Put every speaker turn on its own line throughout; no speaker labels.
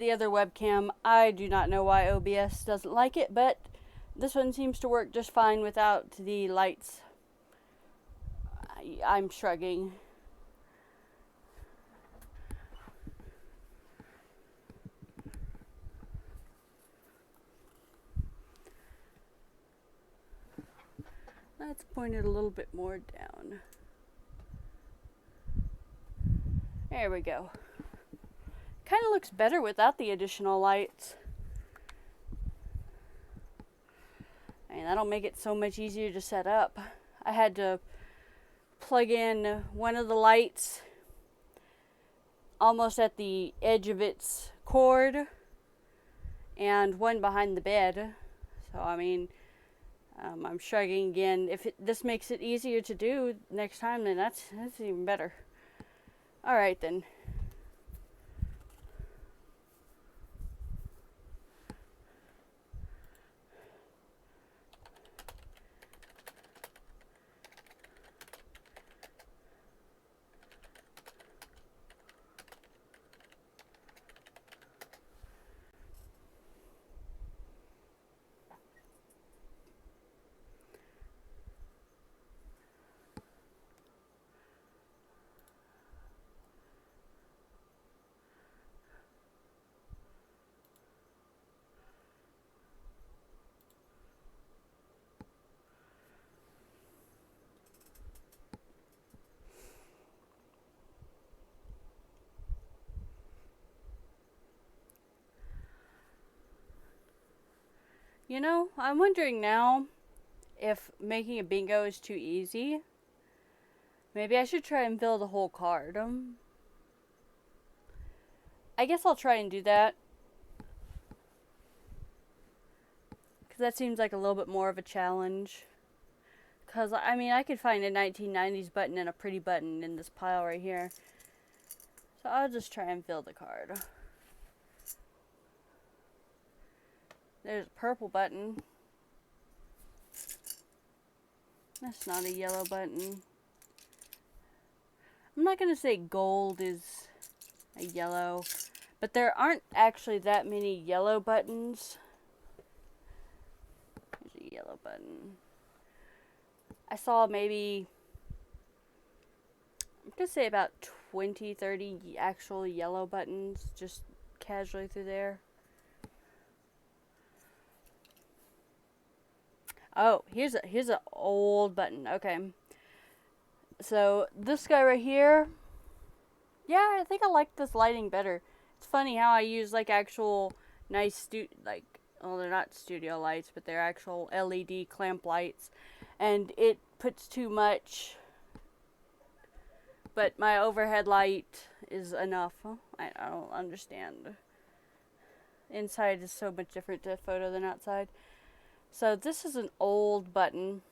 The other webcam, I do not know why OBS doesn't like it, but this one seems to work just fine without the lights. I'm shrugging. Let's point it a little bit more down. There we go. Kind of looks better without the additional lights. And that'll make it so much easier to set up. I had to plug in one of the lights almost at the edge of its cord and one behind the bed. So, I mean, I'm shrugging again. If this makes it easier to do next time, then that's even better. Alright then. You know, I'm wondering now if making a bingo is too easy. Maybe I should try and fill the whole card. I guess I'll try and do that. Because that seems like a little bit more of a challenge. Because, I mean, I could find a 1990s button and a pretty button in this pile right here. So I'll just try and fill the card. There's a purple button. That's not a yellow button. I'm not going to say gold is a yellow, but there aren't actually that many yellow buttons. There's a yellow button. I saw maybe, I'm going to say about 20, 30 actual yellow buttons just casually through there. Oh, here's an old button. Okay. So this guy right here, yeah, I think I like this lighting better. It's funny how I use like actual nice well, they're not studio lights, but they're actual LED clamp lights, and it puts too much. But my overhead light is enough. I don't understand. Inside is so much different to photo than outside. So this is an old button.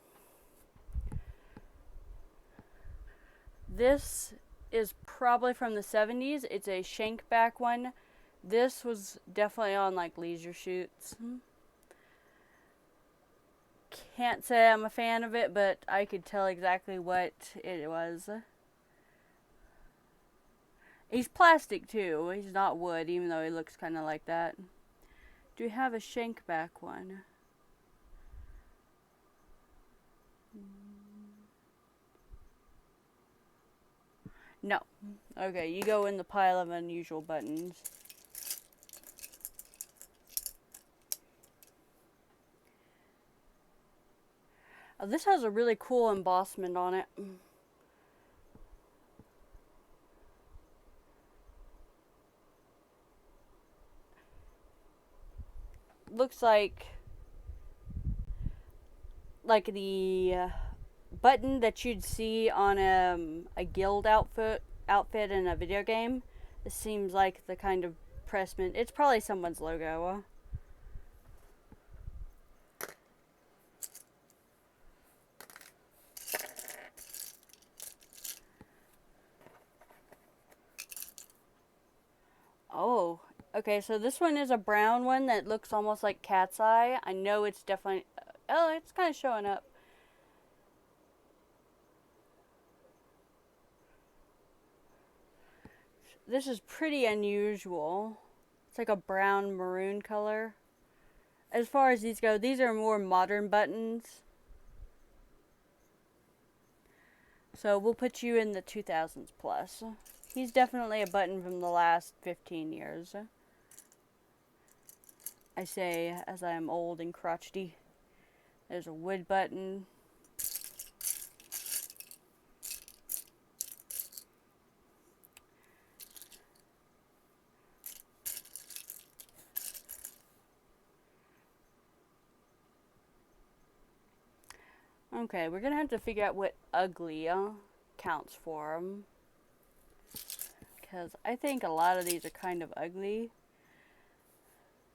This is probably from the 70s. It's a shank back one. This was definitely on like leisure shoots. Can't say I'm a fan of it, but I could tell exactly what it was. He's plastic too. He's not wood, even though he looks kind of like that. Do we have a shank back one? No. Okay, you go in the pile of unusual buttons. Oh, this has a really cool embossment on it. Looks like the button that you'd see on a guild outfit in a video game. This seems like the kind of pressman. It's probably someone's logo. Oh, okay, so this one is a brown one that looks almost like cat's eye. I know it's definitely... Oh, it's kind of showing up. This is pretty unusual. It's like a brown maroon color. As far as these go, these are more modern buttons. So we'll put you in the 2000s plus. He's definitely a button from the last 15 years. I say as I am old and crotchety. There's a wood button. Okay, we're gonna have to figure out what ugly counts for them. Because I think a lot of these are kind of ugly.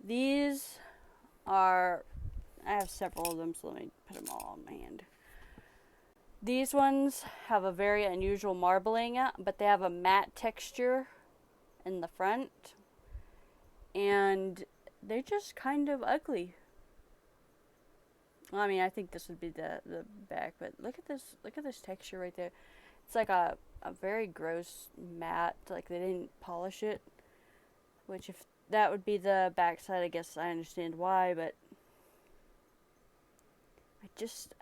These are, I have several of them, so let me put them all on my hand. These ones have a very unusual marbling, but they have a matte texture in the front. And they're just kind of ugly. Well, I mean, I think this would be the back, but look at this texture right there. It's like a very gross matte, like they didn't polish it. Which, if that would be the back side, I guess I understand why, but I just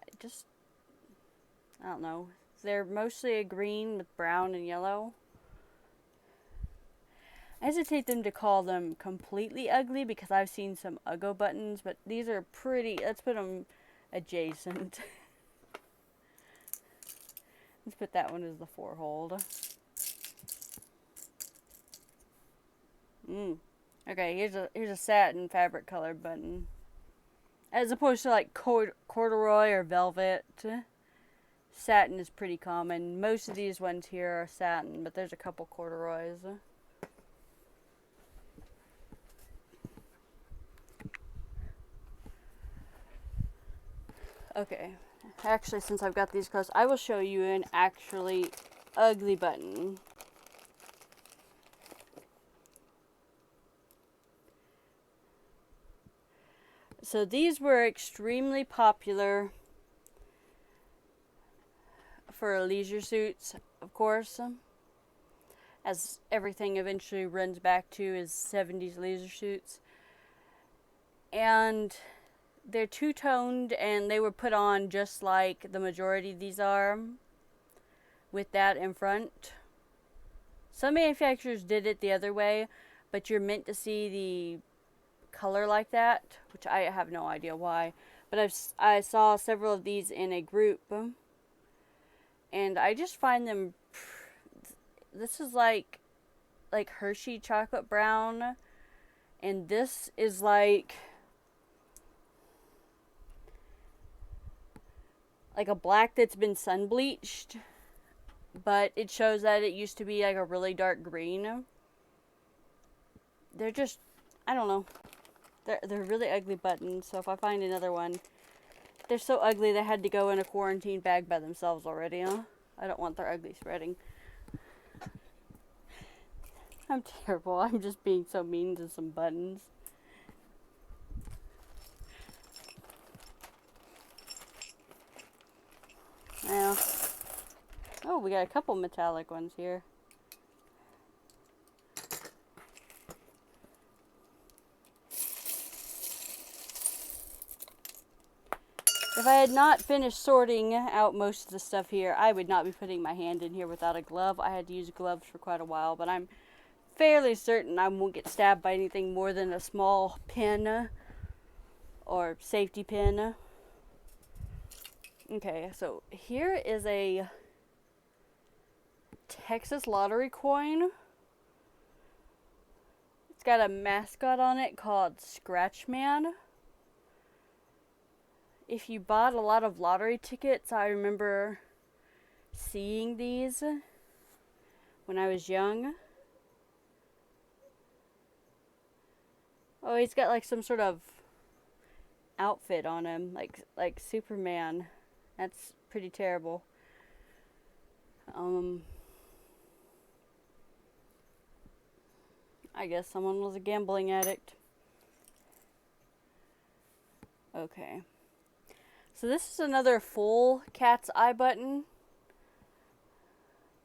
I don't know. They're mostly a green with brown and yellow. I hesitate to call them completely ugly because I've seen some Uggo buttons, but these are pretty, let's put them adjacent. Let's put that one as the 4-hold. Okay, here's a satin fabric colored button. As opposed to like corduroy or velvet. Satin is pretty common. Most of these ones here are satin, but there's a couple corduroys. Okay, actually, since I've got these close, I will show you an actually ugly button. So these were extremely popular for leisure suits, of course, as everything eventually runs back to is 70s leisure suits. And they're two-toned, and they were put on just like the majority of these are, with that in front. Some manufacturers did it the other way, but you're meant to see the color like that, which I have no idea why. But I saw several of these in a group, and I just find them. This is like Hershey chocolate brown, and this is like a black that's been sun bleached, but it shows that it used to be like a really dark green. They're just, I don't know. They're really ugly buttons, so if I find another one, they're so ugly they had to go in a quarantine bag by themselves already, huh? I don't want their ugly spreading. I'm terrible. I'm just being so mean to some buttons. Now, oh, we got a couple metallic ones here. If I had not finished sorting out most of the stuff here, I would not be putting my hand in here without a glove. I had to use gloves for quite a while, but I'm fairly certain I won't get stabbed by anything more than a small pin or safety pin. Okay, so here is a Texas Lottery coin. It's got a mascot on it called Scratchman. If you bought a lot of lottery tickets, I remember seeing these when I was young. Oh, he's got like some sort of outfit on him, like Superman. That's pretty terrible. I guess someone was a gambling addict. Okay. So this is another full cat's eye button.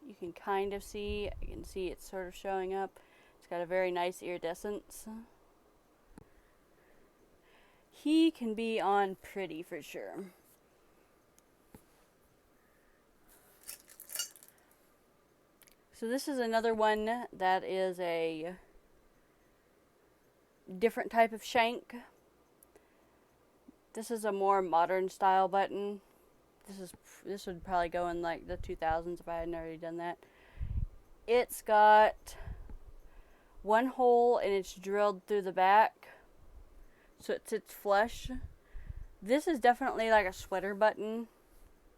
You can kind of see, you can see it's sort of showing up. It's It's got a very nice iridescence. He can be on pretty for sure. So this is another one that is a different type of shank. This is a more modern style button. This would probably go in like the 2000s if I hadn't already done that. It's got one hole and it's drilled through the back, so it sits flush. This is definitely like a sweater button,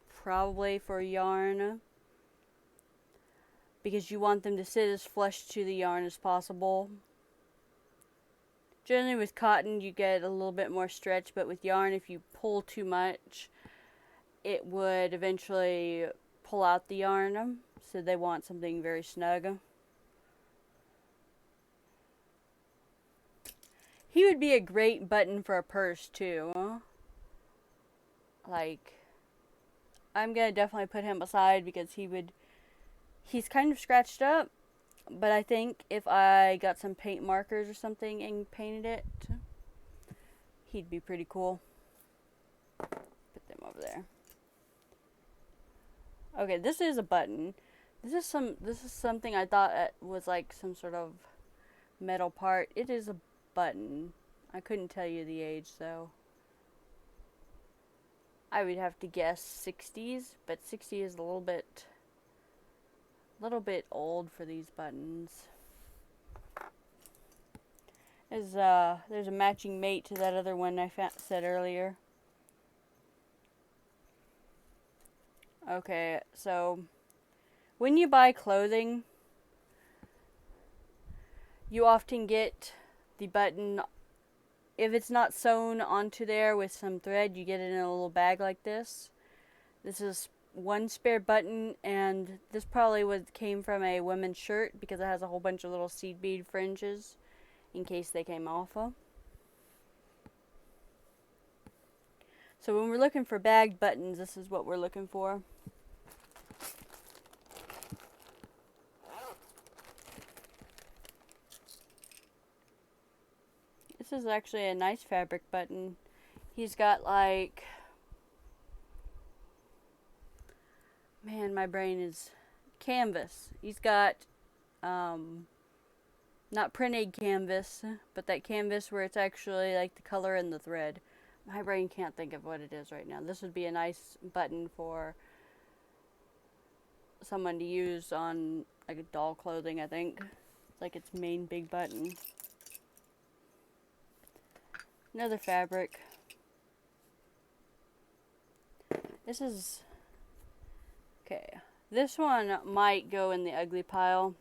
probably for yarn, because you want them to sit as flush to the yarn as possible. Generally with cotton you get a little bit more stretch, but with yarn, if you pull too much, it would eventually pull out the yarn, so they want something very snug. He would be a great button for a purse too. Like, I'm gonna definitely put him aside because he's kind of scratched up, but I think if I got some paint markers or something and painted it, he'd be pretty cool. Put them over there. Okay, this is a button. This is something I thought was like some sort of metal part. It is a button. I couldn't tell you the age though. I would have to guess 60s, but 60 is a little bit old for these buttons. There's a matching mate to that other one I said earlier. Okay, so when you buy clothing, you often get the button, if it's not sewn onto there with some thread, you get it in a little bag like this. This is one spare button, and this probably came from a women's shirt because it has a whole bunch of little seed bead fringes in case they came off of. So when we're looking for bagged buttons, this is what we're looking for. This is actually a nice fabric button. He's got like, man, my brain is canvas. He's got not printed canvas, but that canvas where it's actually like the color and the thread. My brain can't think of what it is right now. This would be a nice button for someone to use on like a doll clothing, I think. It's like its main big button. Another fabric. This is, okay, this one might go in the ugly pile.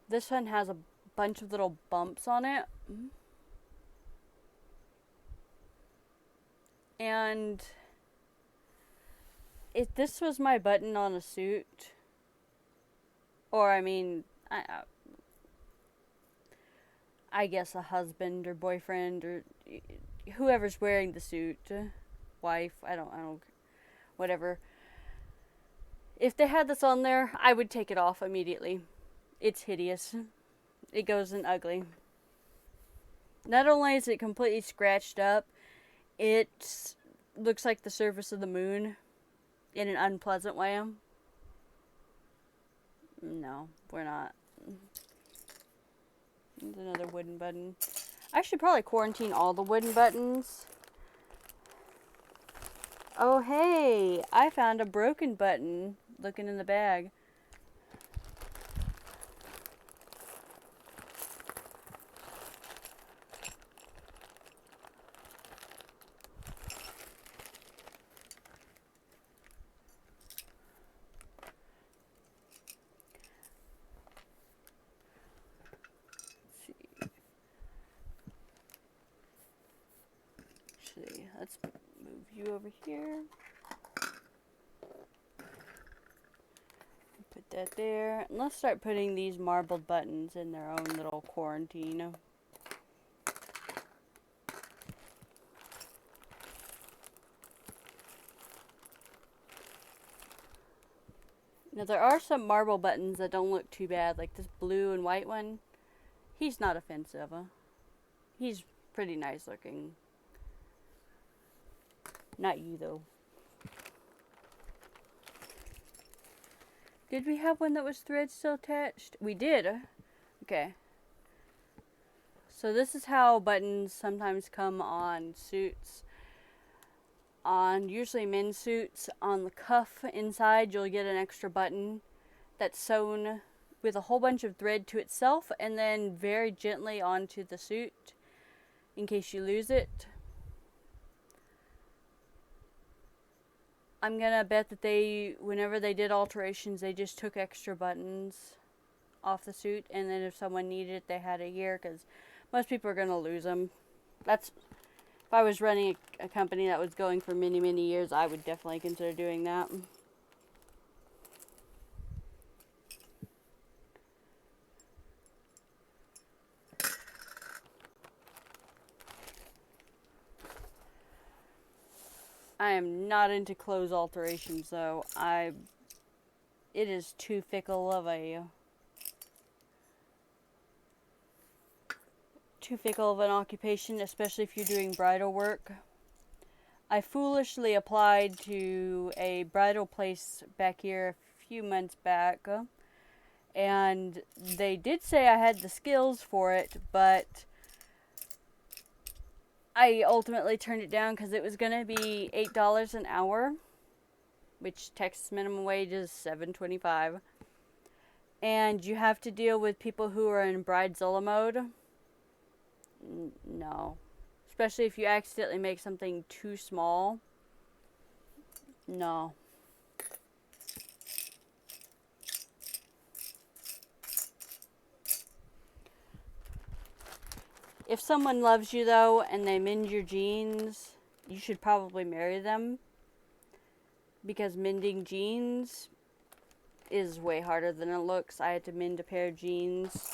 This one has a bunch of little bumps on it. And if this was my button on a suit, or I mean, I guess a husband or boyfriend or whoever's wearing the suit, wife, I don't, whatever. If they had this on there, I would take it off immediately. It's hideous. It goes in ugly. Not only is it completely scratched up, it looks like the surface of the moon in an unpleasant way. No, we're not. There's another wooden button. I should probably quarantine all the wooden buttons. Oh hey, I found a broken button looking in the bag. Let's move you over here. Put that there. And let's start putting these marbled buttons in their own little quarantine. Now there are some marble buttons that don't look too bad, like this blue and white one. He's not offensive. He's pretty nice looking. Not you though. Did we have one that was thread still attached? We did. Okay. So this is how buttons sometimes come on suits. On usually men's suits, on the cuff inside you'll get an extra button that's sewn with a whole bunch of thread to itself and then very gently onto the suit in case you lose it. I'm gonna bet that whenever they did alterations, they just took extra buttons off the suit, and then if someone needed it, they had it here, because most people are gonna lose them. If I was running a company that was going for many, many years, I would definitely consider doing that. I am not into clothes alterations, though. It is too fickle of an occupation, especially if you're doing bridal work. I foolishly applied to a bridal place back here a few months back, and they did say I had the skills for it, but I ultimately turned it down because it was going to be $8 an hour, which Texas minimum wage is $7.25, and you have to deal with people who are in bridezilla mode. No. Especially if you accidentally make something too small. No. If someone loves you, though, and they mend your jeans, you should probably marry them. Because mending jeans is way harder than it looks. I had to mend a pair of jeans.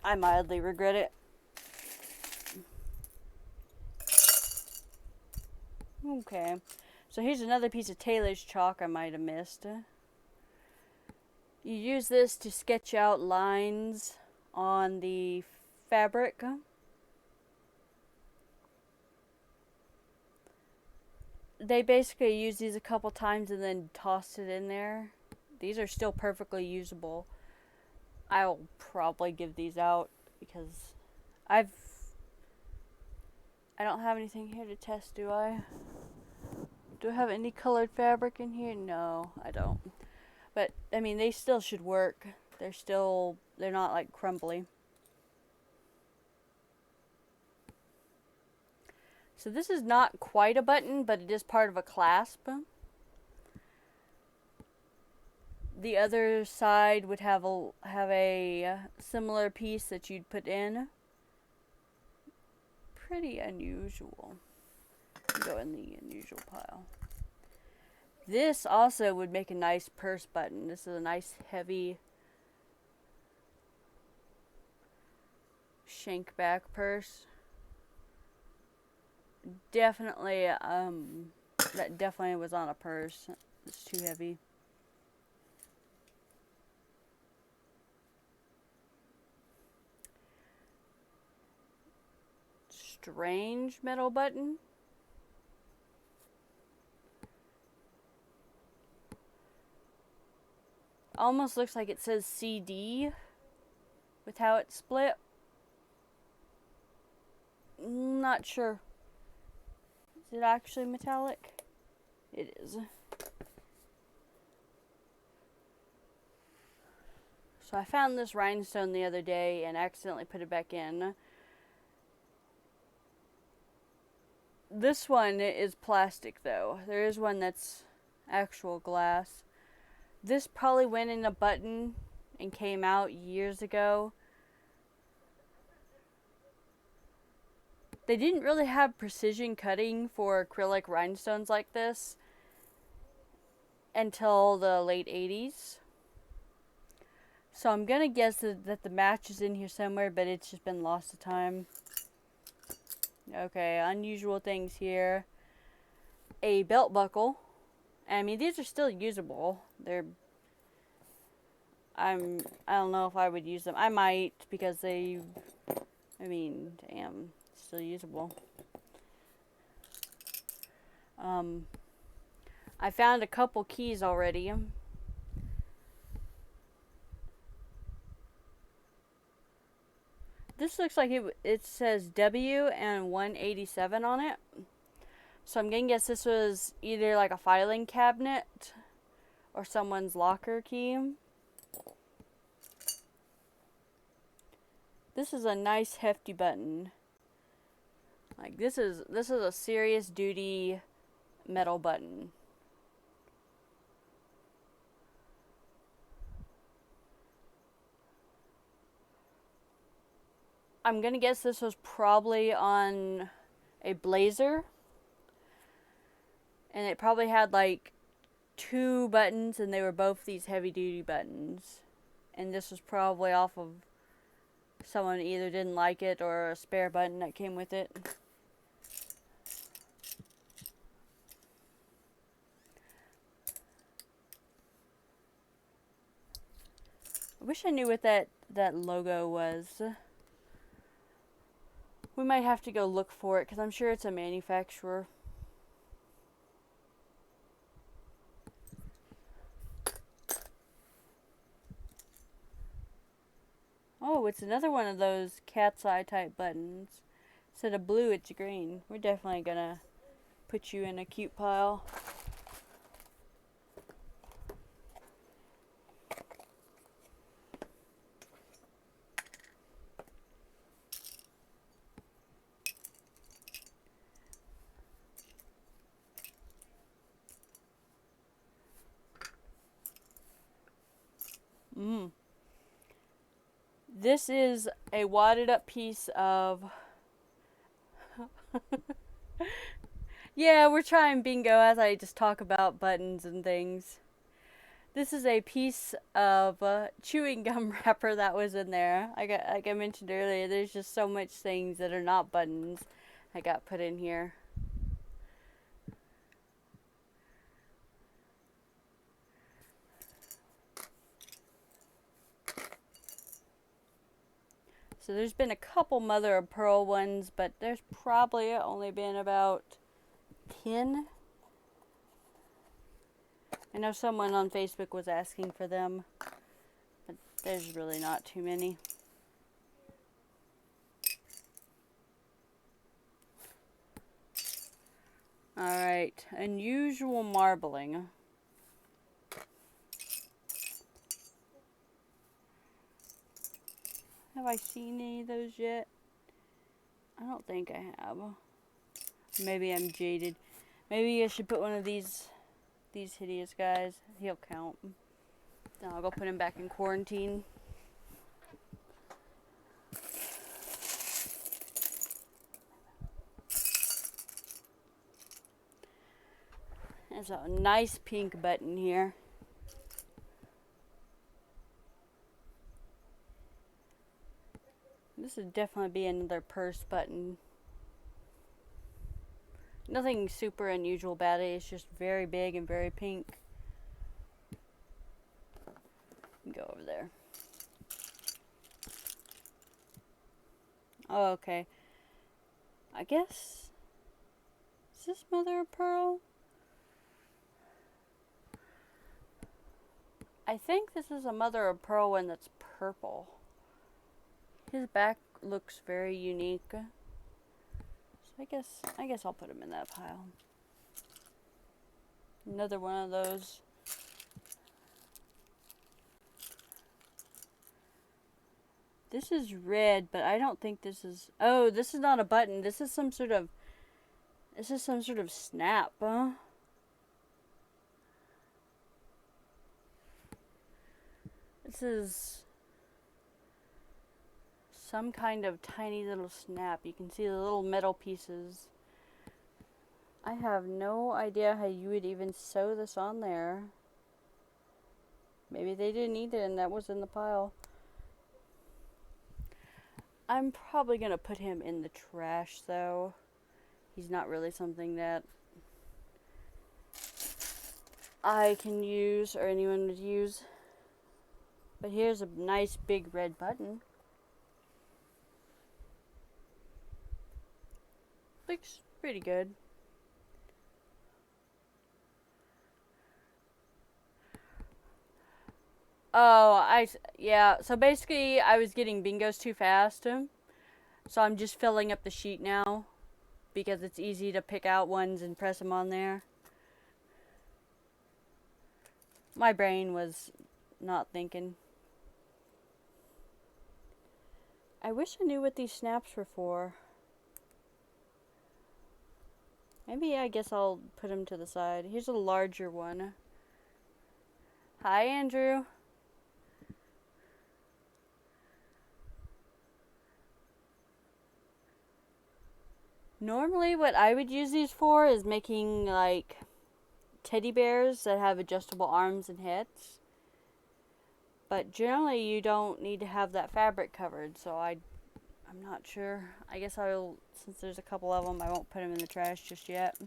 I mildly regret it. Okay, so here's another piece of tailor's chalk I might have missed. You use this to sketch out lines on the fabric. They basically use these a couple times and then toss it in there. These are still perfectly usable. I'll probably give these out because I don't have anything here to test, do I? Do I have any colored fabric in here? No, I don't. But, I mean, they still should work. They're not like crumbly. So this is not quite a button, but it is part of a clasp. The other side would have a similar piece that you'd put in. Pretty unusual. Go in the unusual pile. This also would make a nice purse button. This is a nice heavy shank back purse. Definitely, that definitely was on a purse. It's too heavy. Strange metal button. Almost looks like it says CD with how it's split. Not sure. Is it actually metallic? It is. So I found this rhinestone the other day and accidentally put it back in. This one is plastic though. There is one that's actual glass. This probably went in a button and came out years ago. They didn't really have precision cutting for acrylic rhinestones like this until the late 80s. So I'm gonna guess that the match is in here somewhere, but it's just been lost to time. Okay, unusual things here. A belt buckle, I mean, these are still usable. I don't know if I would use them. I might, because I mean, damn, still usable. I found a couple keys already. This looks like it says W and 187 on it. So I'm gonna guess this was either like a filing cabinet or someone's locker key. This is a nice hefty button. Like this is a serious duty metal button. I'm gonna guess this was probably on a Blazer. And it probably had like 2 buttons, and they were both these heavy duty buttons. And this was probably off of someone either didn't like it or a spare button that came with it. I wish I knew what that logo was. We might have to go look for it, because I'm sure it's a manufacturer. Oh, it's another one of those cat's eye type buttons. Instead of blue, it's green. We're definitely gonna put you in a cute pile. This is a wadded up piece of... Yeah, we're trying bingo as I just talk about buttons and things. This is a piece of chewing gum wrapper that was in there. Like I mentioned earlier, there's just so much things that are not buttons that got put in here. So there's been a couple mother of pearl ones, but there's probably only been about 10. I know someone on Facebook was asking for them, but there's really not too many. Alright, unusual marbling. Have I seen any of those yet? I don't think I have. Maybe I'm jaded. Maybe I should put one of these hideous guys. He'll count. Then I'll go put him back in quarantine. There's a nice pink button here. This would definitely be another purse button. Nothing super unusual about it. It's just very big and very pink. Go over there. Oh, okay. I guess... Is this mother of pearl? I think this is a mother of pearl one that's purple. His back looks very unique. So I guess I'll put him in that pile. Another one of those. This is red, but I don't think this is... Oh, this is not a button. This is some sort of... This is some sort of snap, huh? This is... some kind of tiny little snap. You can see the little metal pieces. I have no idea how you would even sew this on there. Maybe they didn't need it and that was in the pile. I'm probably gonna put him in the trash though. He's not really something that... I can use or anyone would use. But here's a nice big red button. Looks pretty good. Oh, yeah, so basically I was getting bingos too fast. So I'm just filling up the sheet now because it's easy to pick out ones and press them on there. My brain was not thinking. I wish I knew what these snaps were for. Maybe I guess I'll put them to the side. Here's a larger one. Hi, Andrew. Normally what I would use these for is making like teddy bears that have adjustable arms and heads. But generally you don't need to have that fabric covered, so I'm not sure. I guess I'll, since there's a couple of them, I won't put them in the trash just yet.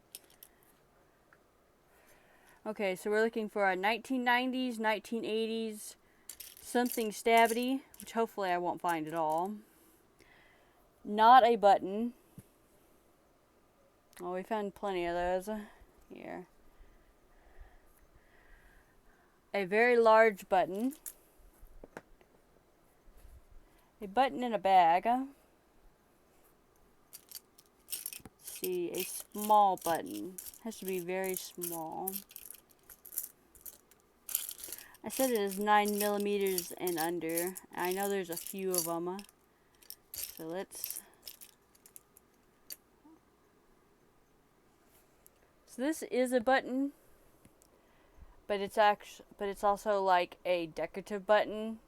Okay, so we're looking for a 1990s, 1980s, something stabby, which hopefully I won't find at all. Not a button. Oh, we found plenty of those. Here. A very large button. A button in a bag. Let's see, a small button. Has to be very small. I said it is 9 millimeters and under. I know there's a few of them. So let's... So this is a button, but it's also like a decorative button.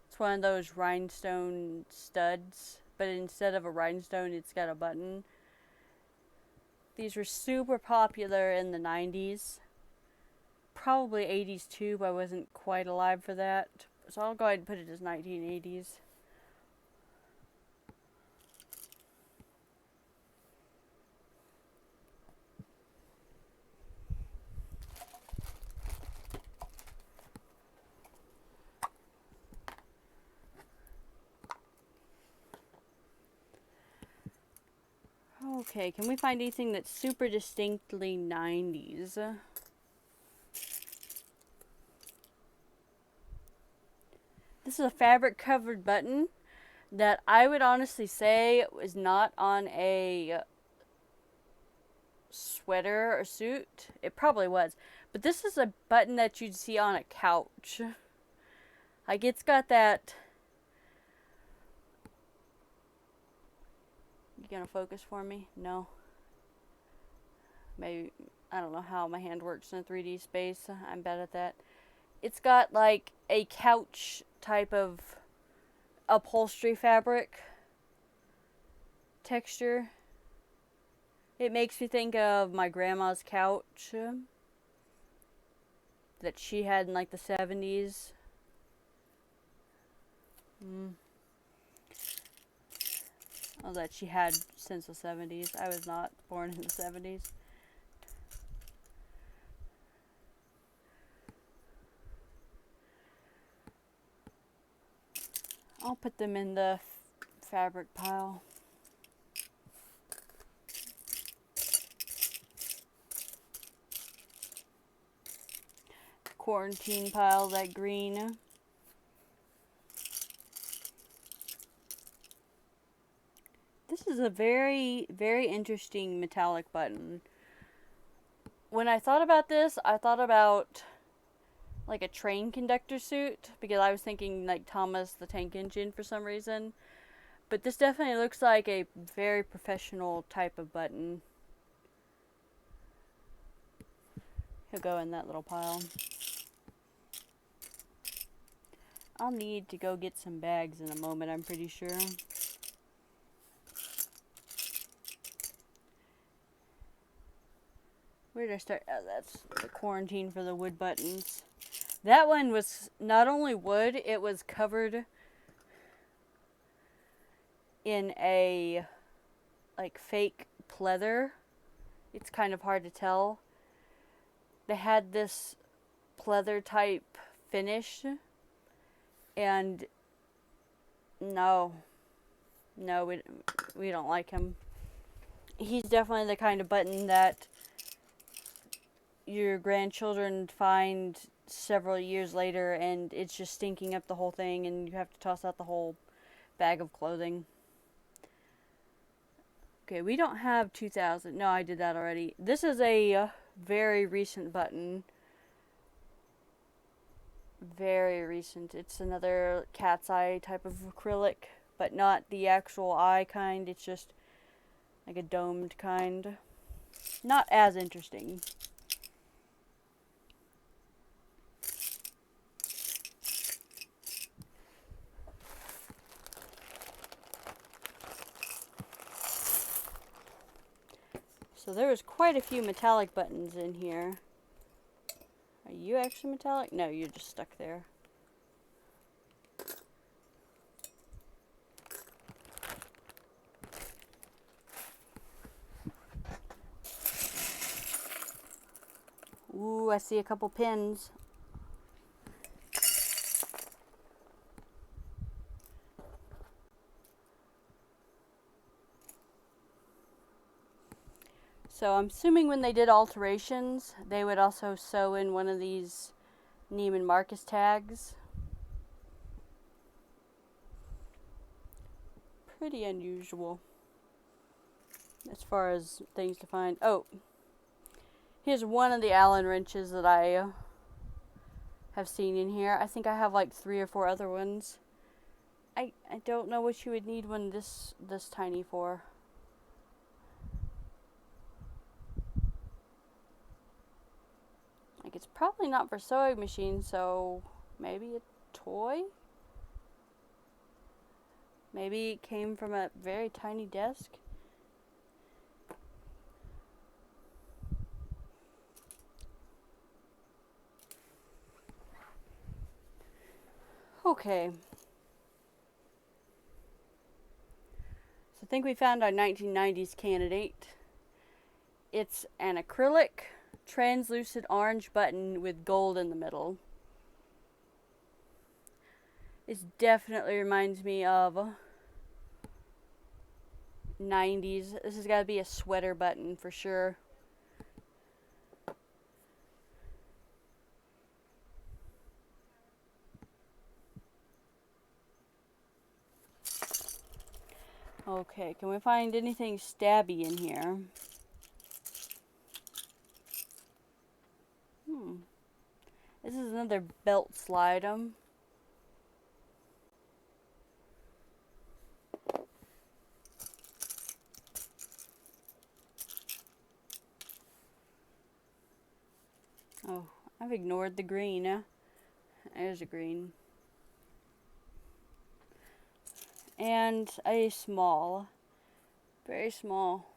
It's one of those rhinestone studs, but instead of a rhinestone, it's got a button. These were super popular in the 90s. Probably 80s too, but I wasn't quite alive for that. So I'll go ahead and put it as 1980s. Okay, can we find anything that's super distinctly 90s? This is a fabric covered button that I would honestly say was not on a sweater or suit. It probably was. But this is a button that you'd see on a couch. Like, it's got that... You gonna focus for me? No. Maybe, I don't know how my hand works in a 3D space. I'm bad at that. It's got like a couch type of upholstery fabric texture. It makes me think of my grandma's couch that she had in like the 70s. Oh, that she had since the 70s. I was not born in the 70s. I'll put them in the fabric pile. Quarantine pile, that green. This is a very, very interesting metallic button. When I thought about this, I thought about like a train conductor suit, because I was thinking like Thomas the Tank Engine for some reason. But this definitely looks like a very professional type of button. He'll go in that little pile. I'll need to go get some bags in a moment, I'm pretty sure. Where did I start? Oh, that's the quarantine for the wood buttons. That one was not only wood, it was covered in a like fake pleather. It's kind of hard to tell. They had this pleather type finish, and no, we don't like him. He's definitely the kind of button that your grandchildren find several years later and it's just stinking up the whole thing and you have to toss out the whole bag of clothing. Okay, we don't have 2000. No, I did that already. This is a very recent button. Very recent. It's another cat's eye type of acrylic, but not the actual eye kind. It's just like a domed kind. Not as interesting. So there was quite a few metallic buttons in here. Are you actually metallic? No, you're just stuck there. Ooh, I see a couple pins. So I'm assuming when they did alterations, they would also sew in one of these Neiman Marcus tags. Pretty unusual as far as things to find. Oh, here's one of the Allen wrenches that I have seen in here. I think I have like 3 or 4 other ones. I don't know what you would need one this tiny for. Like, it's probably not for sewing machine, so maybe a toy? Maybe it came from a very tiny desk? Okay. So I think we found our 1990s candidate. It's an acrylic translucent orange button with gold in the middle. It definitely reminds me of 90s. This has got to be a sweater button for sure. Okay, can we find anything stabby in here? This is another belt slide. Oh, I've ignored the green. There's a green. And a small, very small,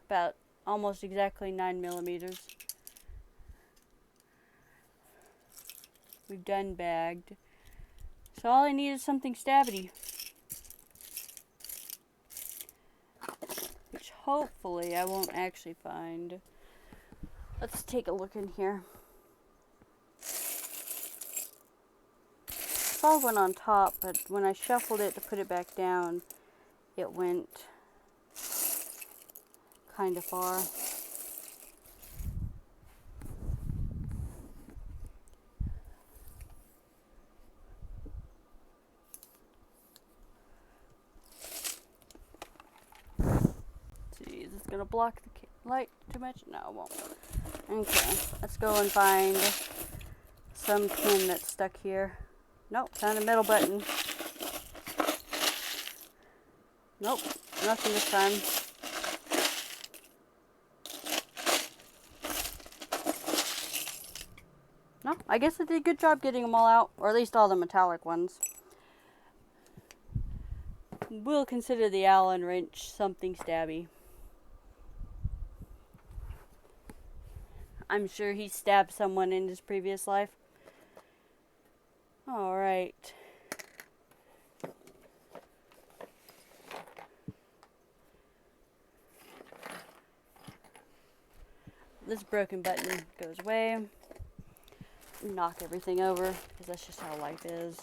about almost exactly 9 millimeters. We've done bagged. So all I need is something stabby. Which hopefully I won't actually find. Let's take a look in here. I saw one on top, but when I shuffled it to put it back down, it went kind of far. Gonna block the light too much? No, it won't. Okay, let's go and find some pin that's stuck here. Nope, found a middle button. Nope, nothing this time. No, I guess I did a good job getting them all out, or at least all the metallic ones. We'll consider the Allen wrench something stabby. I'm sure he stabbed someone in his previous life. Alright. This broken button goes away. knock everything over, because that's just how life is.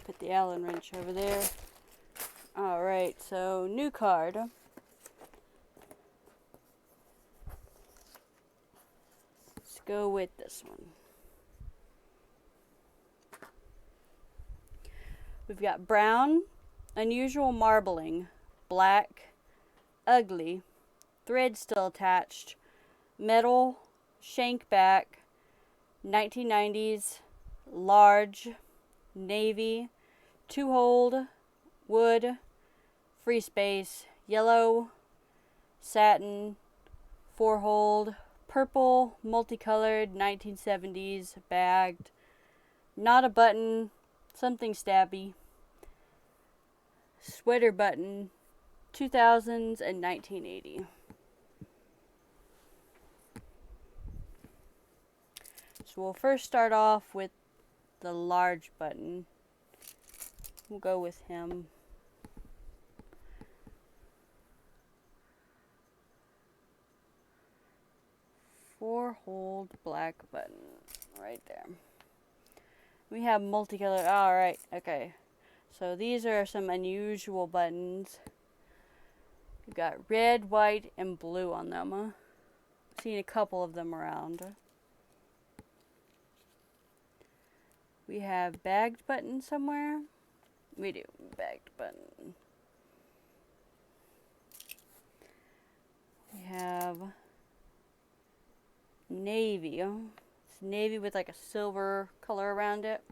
Put the Allen wrench over there. Alright, so new card. Let's go with this one. We've got brown, unusual marbling, black, ugly, thread still attached, metal, shank back, 1990s, large, navy, 2-hold, wood, free space, yellow, satin, 4-hold, purple, multicolored, 1970s, bagged, not a button, something stabby, sweater button, 2000s and 1980. So we'll first start off with the large button. We'll go with him. Four-hold black button right there. We have multicolored. Alright, okay. So these are some unusual buttons. We've got red, white, and blue on them. Seen a couple of them around. We have bagged button somewhere. We do. Bagged button. We have navy. It's navy with like a silver color around it.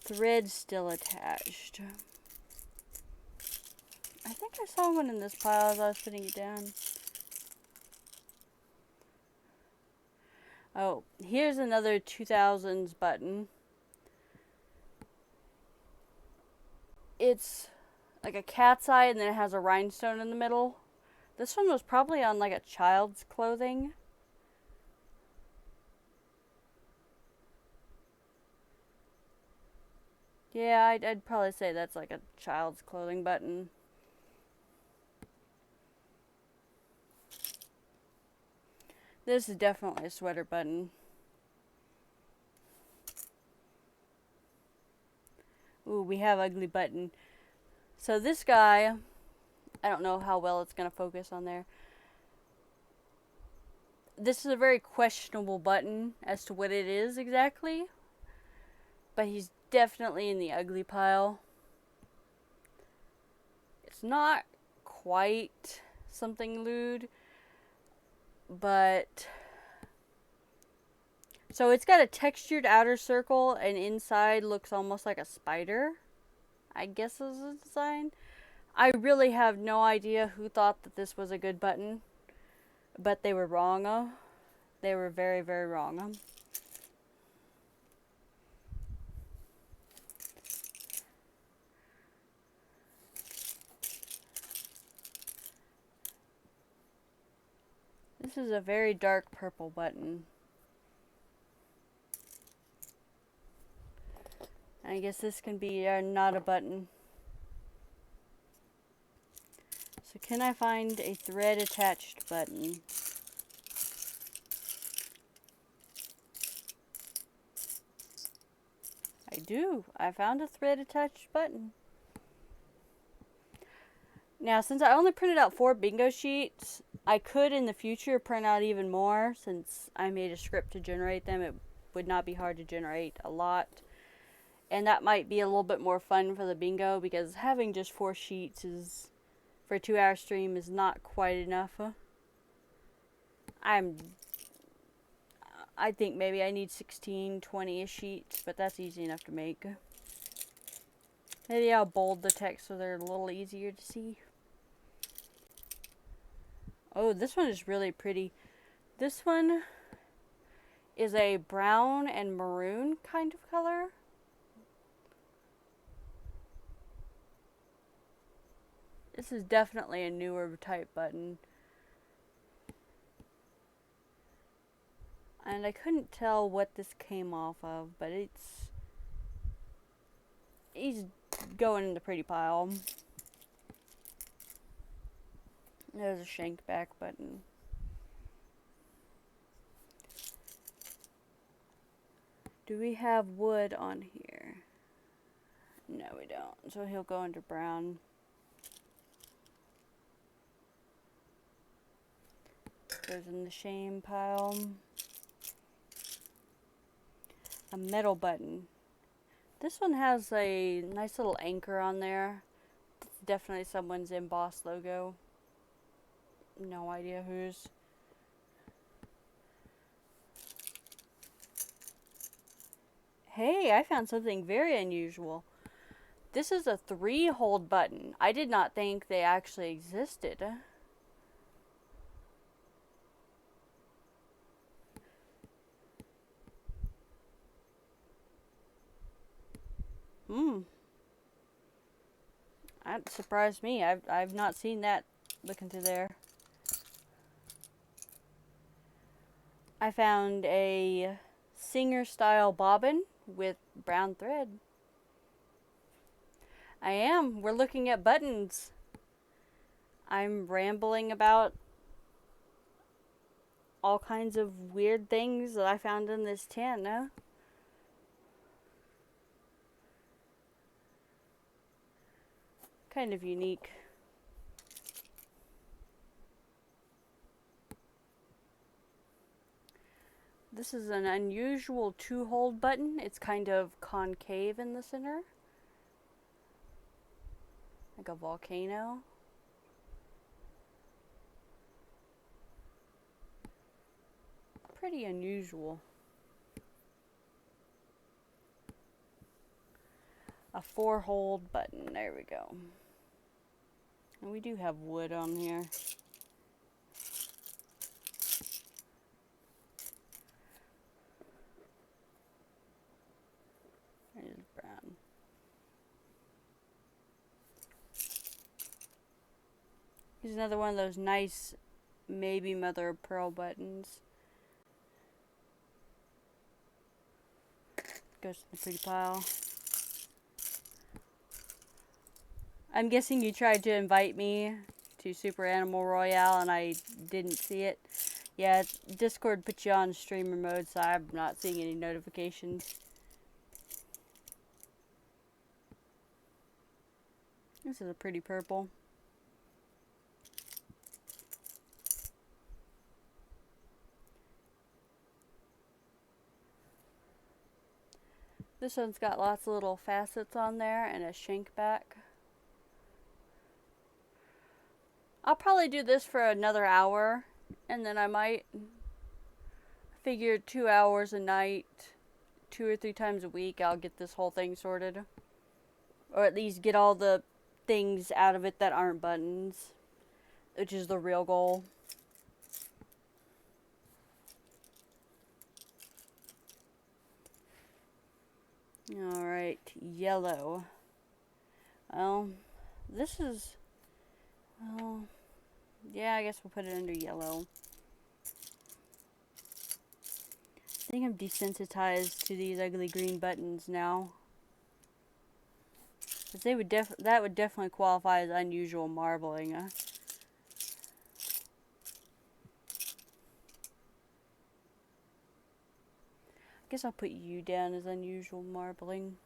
Thread still attached. I think I saw one in this pile as I was putting it down. Oh, here's another 2000s button. It's like a cat's eye and then it has a rhinestone in the middle. This one was probably on like a child's clothing. Yeah, I'd probably say that's like a child's clothing button. This is definitely a sweater button. Ooh, we have ugly button. So this guy, I don't know how well it's going to focus on there. This is a very questionable button as to what it is exactly. But he's definitely in the ugly pile. It's not quite something lewd, but so it's got a textured outer circle and inside looks almost like a spider, I guess is the design. I really have no idea who thought that this was a good button, but they were wrong. They were very, very wrong. This is a very dark purple button. I guess this can be not a button. So can I find a thread attached button? I do. I found a thread attached button. Now, since I only printed out 4 bingo sheets, I could in the future print out even more. Since I made a script to generate them, it would not be hard to generate a lot. And that might be a little bit more fun for the bingo, because having just 4 sheets is, for a 2-hour stream, is not quite enough. I think maybe I need 16, 20 sheets, but that's easy enough to make. Maybe I'll bold the text so they're a little easier to see. Oh, this one is really pretty. This one is a brown and maroon kind of color. This is definitely a newer type button. And I couldn't tell what this came off of, but he's going in the pretty pile. There's a shank back button. Do we have wood on here? No, we don't. So he'll go into brown. Goes in the shame pile. A metal button. This one has a nice little anchor on there. It's definitely someone's embossed logo. No idea whose. Hey, I found something very unusual. This is a 3-hold button. I did not think they actually existed. That surprised me. I've not seen that looking through there. I found a Singer style bobbin with brown thread. I am. We're looking at buttons. I'm rambling about all kinds of weird things that I found in this tin, huh? Kind of unique. This is an unusual 2-hold button. It's kind of concave in the center. Like a volcano. Pretty unusual. A 4-hold button. There we go. And we do have wood on here. There's brown. Here's another one of those nice maybe mother of pearl buttons. Goes to the pretty pile. I'm guessing you tried to invite me to Super Animal Royale and I didn't see it. Yeah, Discord put you on streamer mode, so I'm not seeing any notifications. This is a pretty purple. This one's got lots of little facets on there and a shank back. I'll probably do this for another hour, and then I might figure 2 hours a night, 2 or 3 times a week, I'll get this whole thing sorted. Or at least get all the things out of it that aren't buttons, which is the real goal. Alright, yellow. Well, this is... well, yeah, I guess we'll put it under yellow. I think I'm desensitized to these ugly green buttons now. Because they would that would definitely qualify as unusual marbling. I guess I'll put you down as unusual marbling.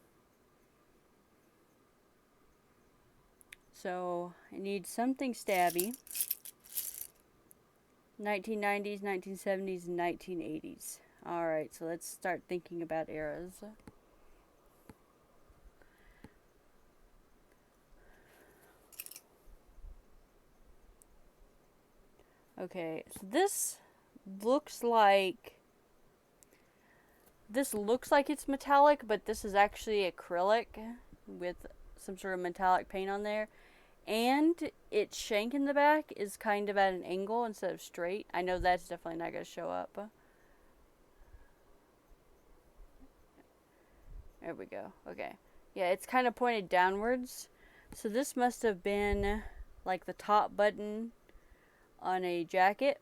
So, I need something stabby. 1990s, 1970s, and 1980s. Alright, so let's start thinking about eras. Okay, so this looks like it's metallic, but this is actually acrylic with some sort of metallic paint on there. And its shank in the back is kind of at an angle instead of straight. I know that's definitely not going to show up. There we go. Okay. Yeah, it's kind of pointed downwards. So this must have been like the top button on a jacket.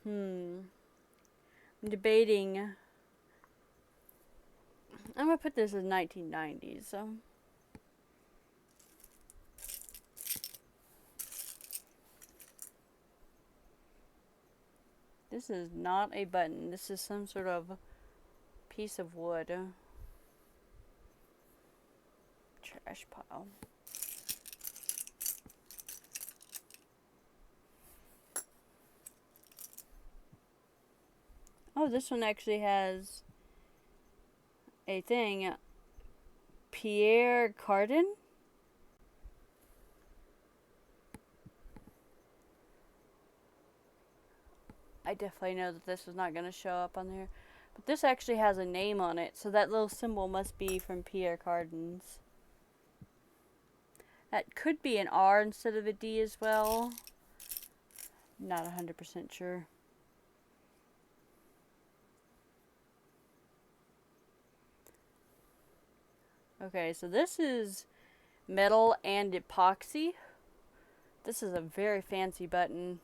I'm debating. I'm gonna put this as 1990s. So. This is not a button. This is some sort of piece of wood. Trash pile. Oh, this one actually has a thing. Pierre Cardin? I definitely know that this is not going to show up on there. But this actually has a name on it, so that little symbol must be from Pierre Cardin's. That could be an R instead of a D as well. Not 100% sure. Okay, so this is metal and epoxy. This is a very fancy button.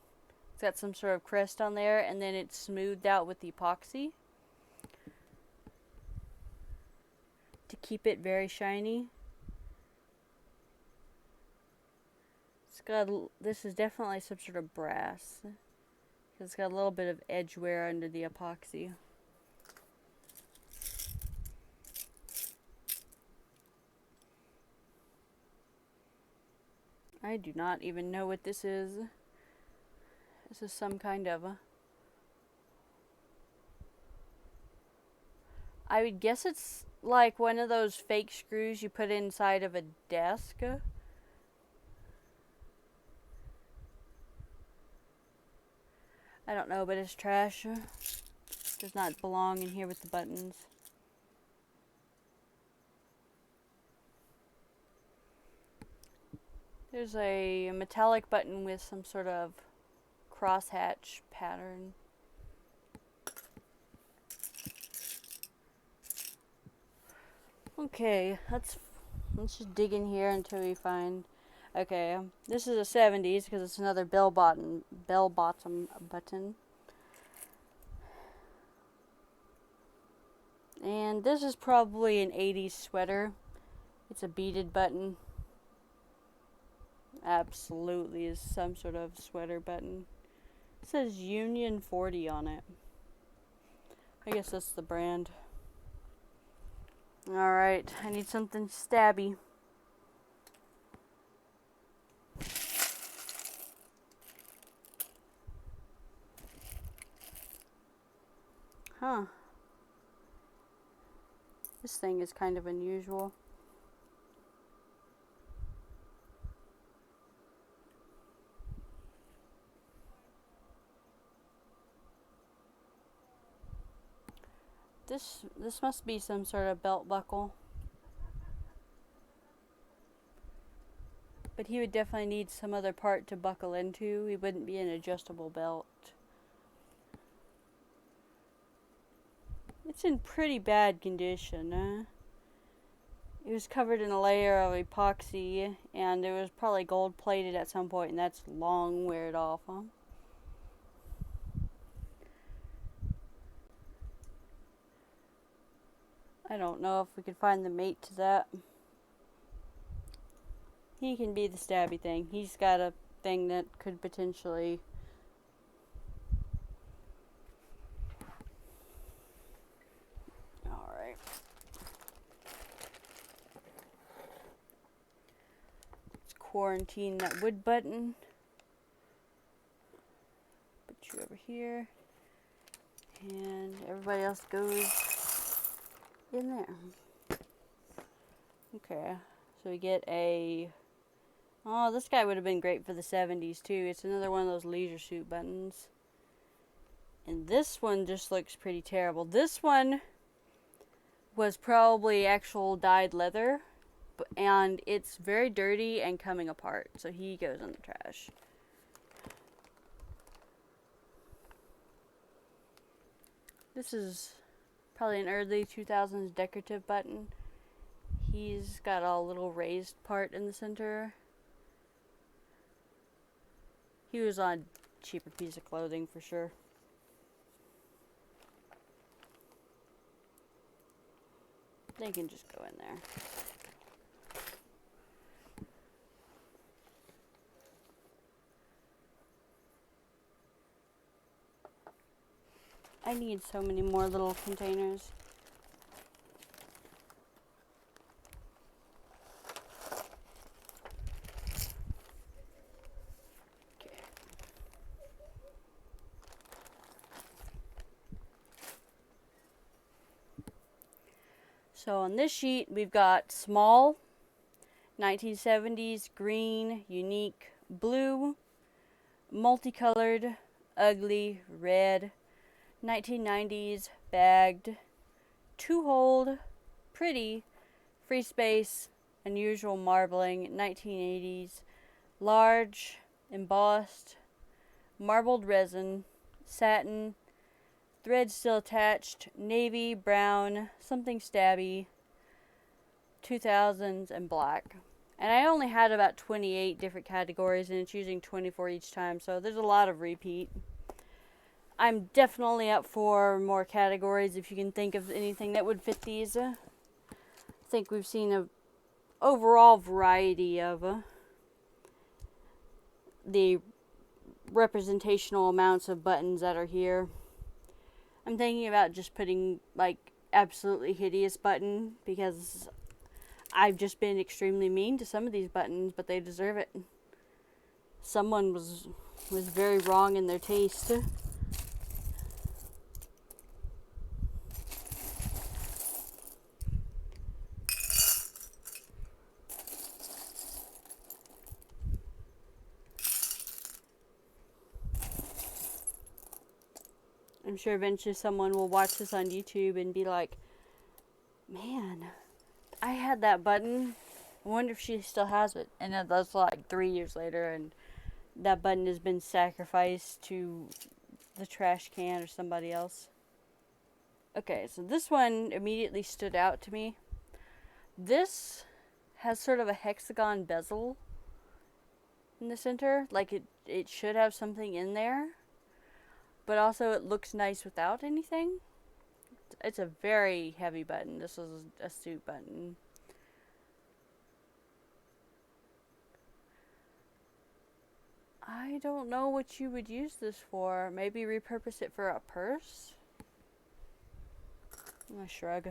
It's got some sort of crest on there, and then it's smoothed out with the epoxy to keep it very shiny. It's got, this is definitely some sort of brass, because it's got a little bit of edge wear under the epoxy. I do not even know what this is. This is some kind of I would guess it's like one of those fake screws you put inside of a desk. I don't know, but it's trash. Does not belong in here with the buttons. There's a metallic button with some sort of crosshatch pattern. Okay, let's just dig in here until we find. Okay, this is a 70s because it's another bell bottom button. And this is probably an 80s sweater. It's a beaded button. Absolutely is some sort of sweater button. It says Union 40 on it. I guess that's the brand. Alright, I need something stabby. Huh. This thing is kind of unusual. This must be some sort of belt buckle. But he would definitely need some other part to buckle into. He wouldn't be an adjustable belt. It's in pretty bad condition. It was covered in a layer of epoxy, and it was probably gold plated at some point, and that's long weared off, huh? I don't know if we could find the mate to that. He can be the stabby thing. He's got a thing that could potentially... Alright. Let's quarantine that wood button. Put you over here. And everybody else goes in there. Okay. So we get a... Oh, this guy would have been great for the 70s too. It's another one of those leisure suit buttons. And this one just looks pretty terrible. This one was probably actual dyed leather. And it's very dirty and coming apart. So he goes in the trash. This is probably an early 2000s decorative button. He's got a little raised part in the center. He was on a cheaper piece of clothing for sure. They can just go in there. I need so many more little containers. Okay. So on this sheet, we've got small, 1970s, green, unique, blue, multicolored, ugly, red, 1990s, bagged, two hold, pretty, free space, unusual marbling, 1980s, large, embossed, marbled resin, satin, thread still attached, navy, brown, something stabby, 2000s, and black. And I only had about 28 different categories, and it's using 24 each time, so there's a lot of repeat. I'm definitely up for more categories if you can think of anything that would fit these. I think we've seen a overall variety of the representational amounts of buttons that are here. I'm thinking about just putting like absolutely hideous button because I've just been extremely mean to some of these buttons, but they deserve it. Someone was very wrong in their taste. I'm sure eventually someone will watch this on YouTube and be like, man, I had that button. I wonder if she still has it. And that's like 3 years later, and that button has been sacrificed to the trash can or somebody else. Okay, so this one immediately stood out to me. This has sort of a hexagon bezel in the center. Like it should have something in there. But also it looks nice without anything. It's a very heavy button. This is a suit button. I don't know what you would use this for. Maybe repurpose it for a purse? I'm gonna shrug.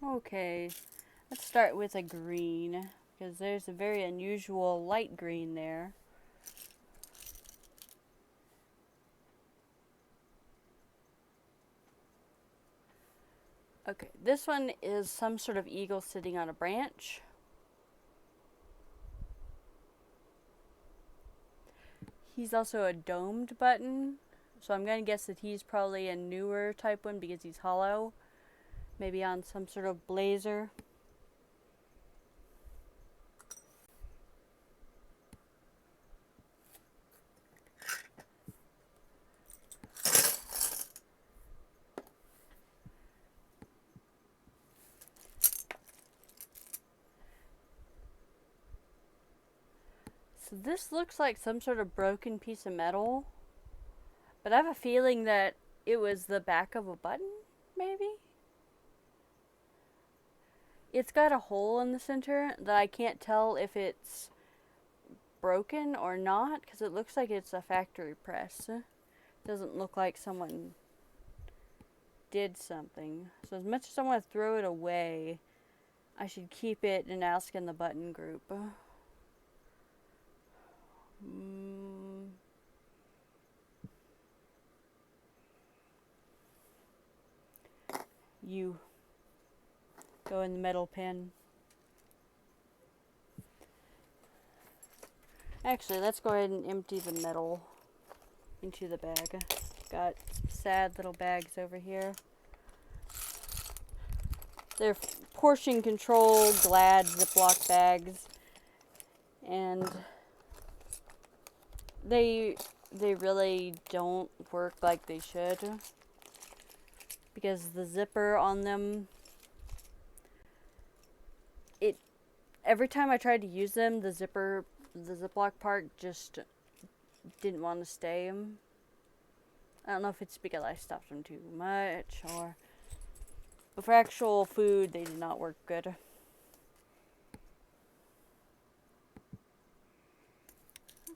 Okay, let's start with a green, because there's a very unusual light green there. Okay, this one is some sort of eagle sitting on a branch. He's also a domed button, so I'm going to guess that he's probably a newer type one because he's hollow. Maybe on some sort of blazer. So this looks like some sort of broken piece of metal. But I have a feeling that it was the back of a button, maybe? It's got a hole in the center that I can't tell if it's broken or not, because it looks like it's a factory press. It doesn't look like someone did something. So as much as I want to throw it away, I should keep it and ask in the button group. You go in the metal bin. Actually, let's go ahead and empty the metal into the bag. Got sad little bags over here. They're portion control Glad Ziploc bags, and they really don't work like they should, because the zipper on them every time I tried to use them, the Ziploc part just didn't want to stay. I don't know if it's because I stuffed them too much or... But for actual food, they did not work good.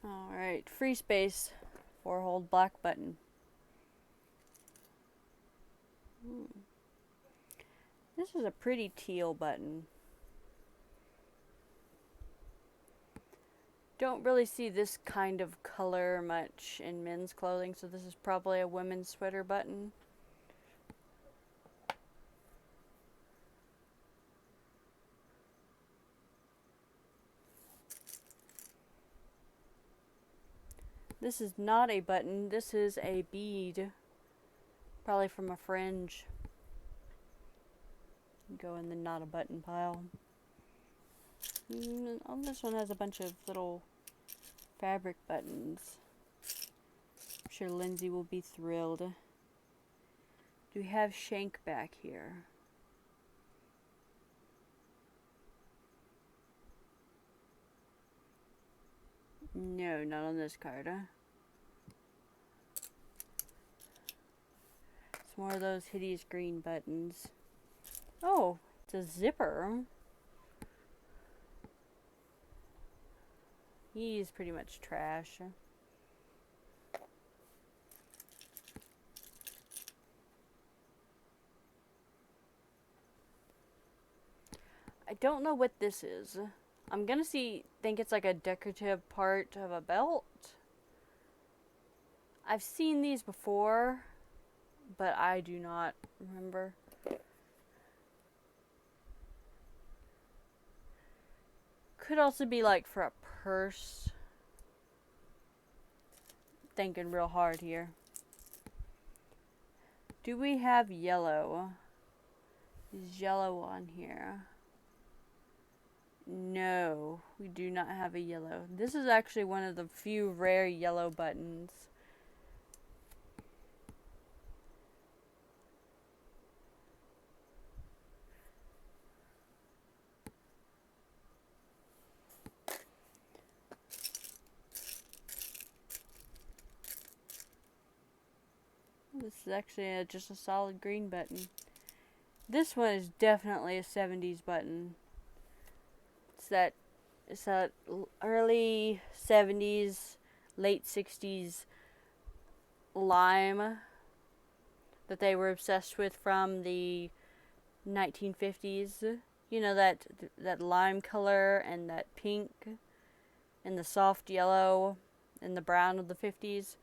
Alright, free space. 4-hole black button. This is a pretty teal button. Don't really see this kind of color much in men's clothing, so this is probably a women's sweater button. This is not a button, this is a bead. Probably from a fringe. Go in the not a button pile. Oh, this one has a bunch of little fabric buttons. I'm sure Lindsay will be thrilled. Do we have shank back here? No, not on this card. It's more of those hideous green buttons. Oh, it's a zipper. He's pretty much trash. I don't know what this is. I'm gonna think it's like a decorative part of a belt. I've seen these before, but I do not remember. Could also be like for a purse. Thinking real hard here. Do we have yellow? Is yellow on here? No, we do not have a yellow. This is actually one of the few rare yellow buttons. This is actually just a solid green button. This one is definitely a 70s button. It's that early 70s, late 60s lime that they were obsessed with from the 1950s. You know, that lime color and that pink and the soft yellow and the brown of the 50s.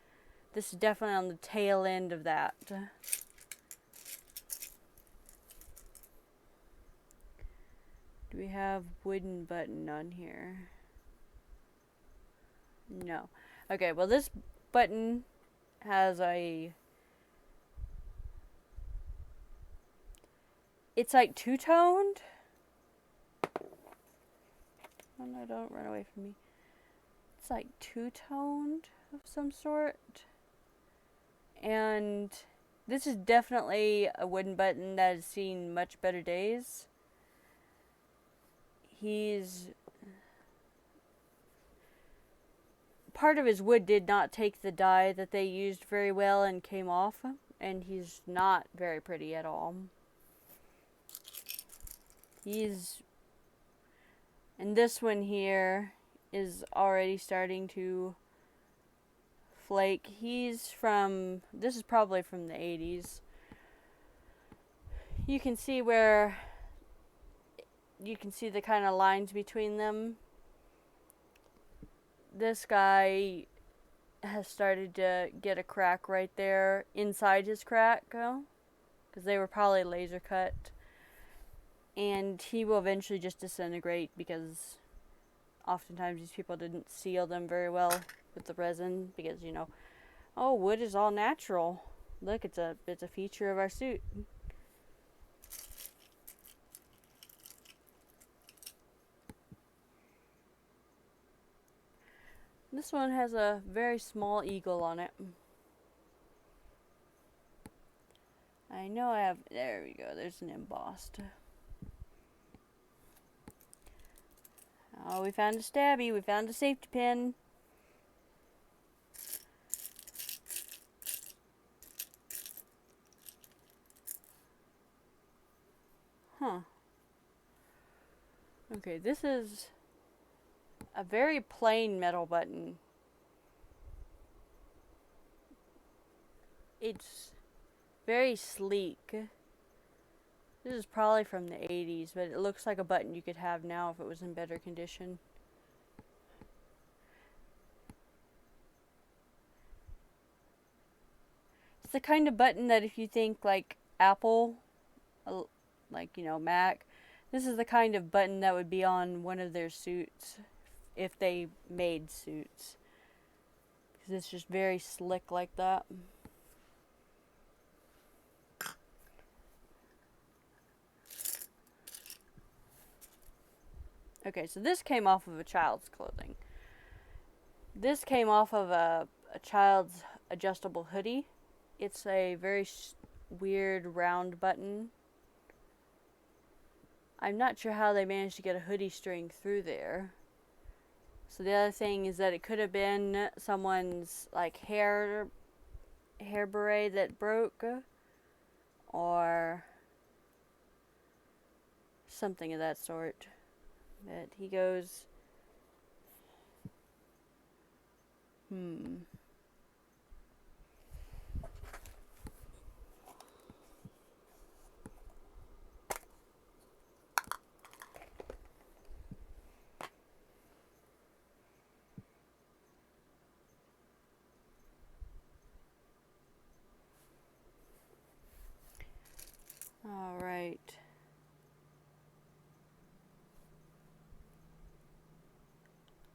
This is definitely on the tail end of that. Do we have wooden button on here? No. Okay, well this button has it's like two-toned. Oh no, don't run away from me. It's like two-toned of some sort. And this is definitely a wooden button that has seen much better days. Part of his wood did not take the dye that they used very well and came off, and he's not very pretty at all. And this one here is already starting to flake. This is probably from the 80s. You can see the kind of lines between them. This guy has started to get a crack right there inside his crack, because they were probably laser cut. And he will eventually just disintegrate because oftentimes these people didn't seal them very well with the resin because, you know, oh, wood is all natural. Look, it's a feature of our suit. This one has a very small eagle on it. I know I have, there we go, there's an embossed. Oh, we found a stabby. We found a safety pin. Huh. Okay, this is a very plain metal button. It's very sleek. This is probably from the 80s, but it looks like a button you could have now if it was in better condition. It's the kind of button that if you think like Apple, like, you know, Mac, this is the kind of button that would be on one of their suits if they made suits. Because it's just very slick like that. Okay, so this came off of a child's clothing. This came off of a child's adjustable hoodie. It's a very weird round button. I'm not sure how they managed to get a hoodie string through there. So the other thing is that it could have been someone's like hair beret that broke, or something of that sort. But he goes, all right.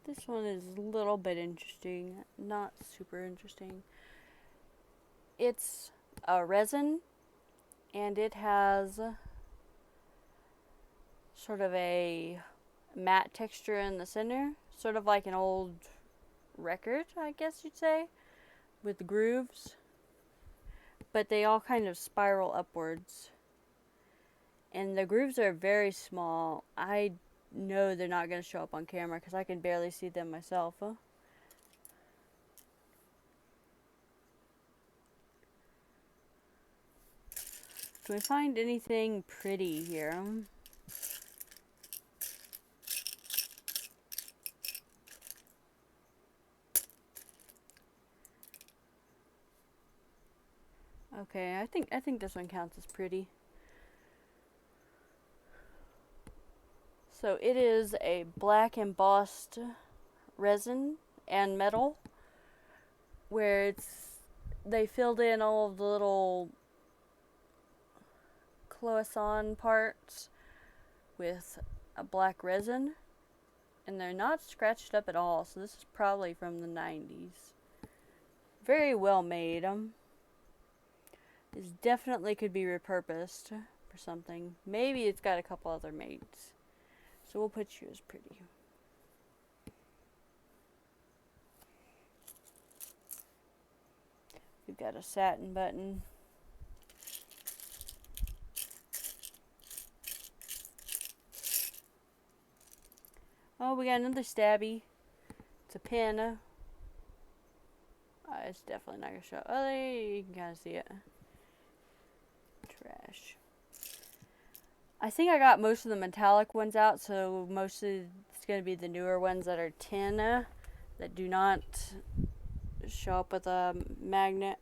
This one is a little bit interesting, not super interesting. It's a resin, and it has sort of a matte texture in the center, sort of like an old record, I guess you'd say, with grooves. But they all kind of spiral upwards. And the grooves are very small. I know they're not going to show up on camera because I can barely see them myself. Can we find anything pretty here? Okay, I think this one counts as pretty. So it is a black embossed resin and metal, where they filled in all of the little cloisonne parts with a black resin, and they're not scratched up at all, so this is probably from the 90s. Very well made. This definitely could be repurposed for something. Maybe it's got a couple other mates. So we'll put you as pretty. We've got a satin button. Oh, we got another stabby. It's a pin. It's definitely not going to show. Oh, there you can kind of see it. Trash. I think I got most of the metallic ones out, so mostly it's going to be the newer ones that are tin, that do not show up with a magnet.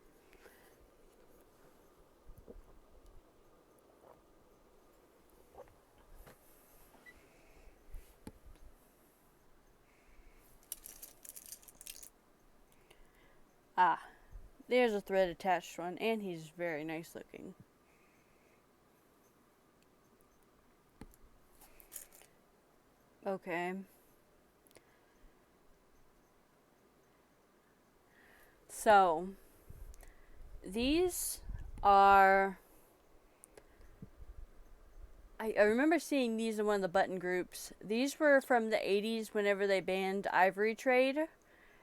Ah, there's a thread attached one, and he's very nice looking. Okay. So, these are... I remember seeing these in one of the button groups. These were from the 80s whenever they banned ivory trade.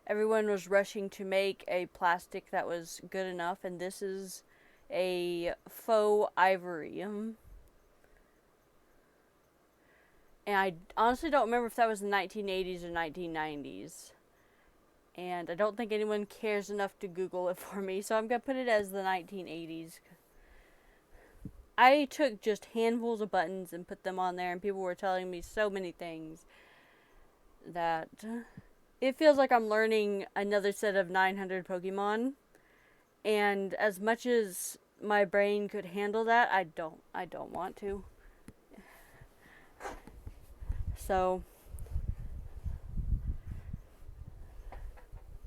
Everyone was rushing to make a plastic that was good enough, and this is a faux ivory. And I honestly don't remember if that was the 1980s or 1990s. And I don't think anyone cares enough to Google it for me, so I'm going to put it as the 1980s. I took just handfuls of buttons and put them on there, and people were telling me so many things that it feels like I'm learning another set of 900 Pokemon. And as much as my brain could handle that, I don't want to. So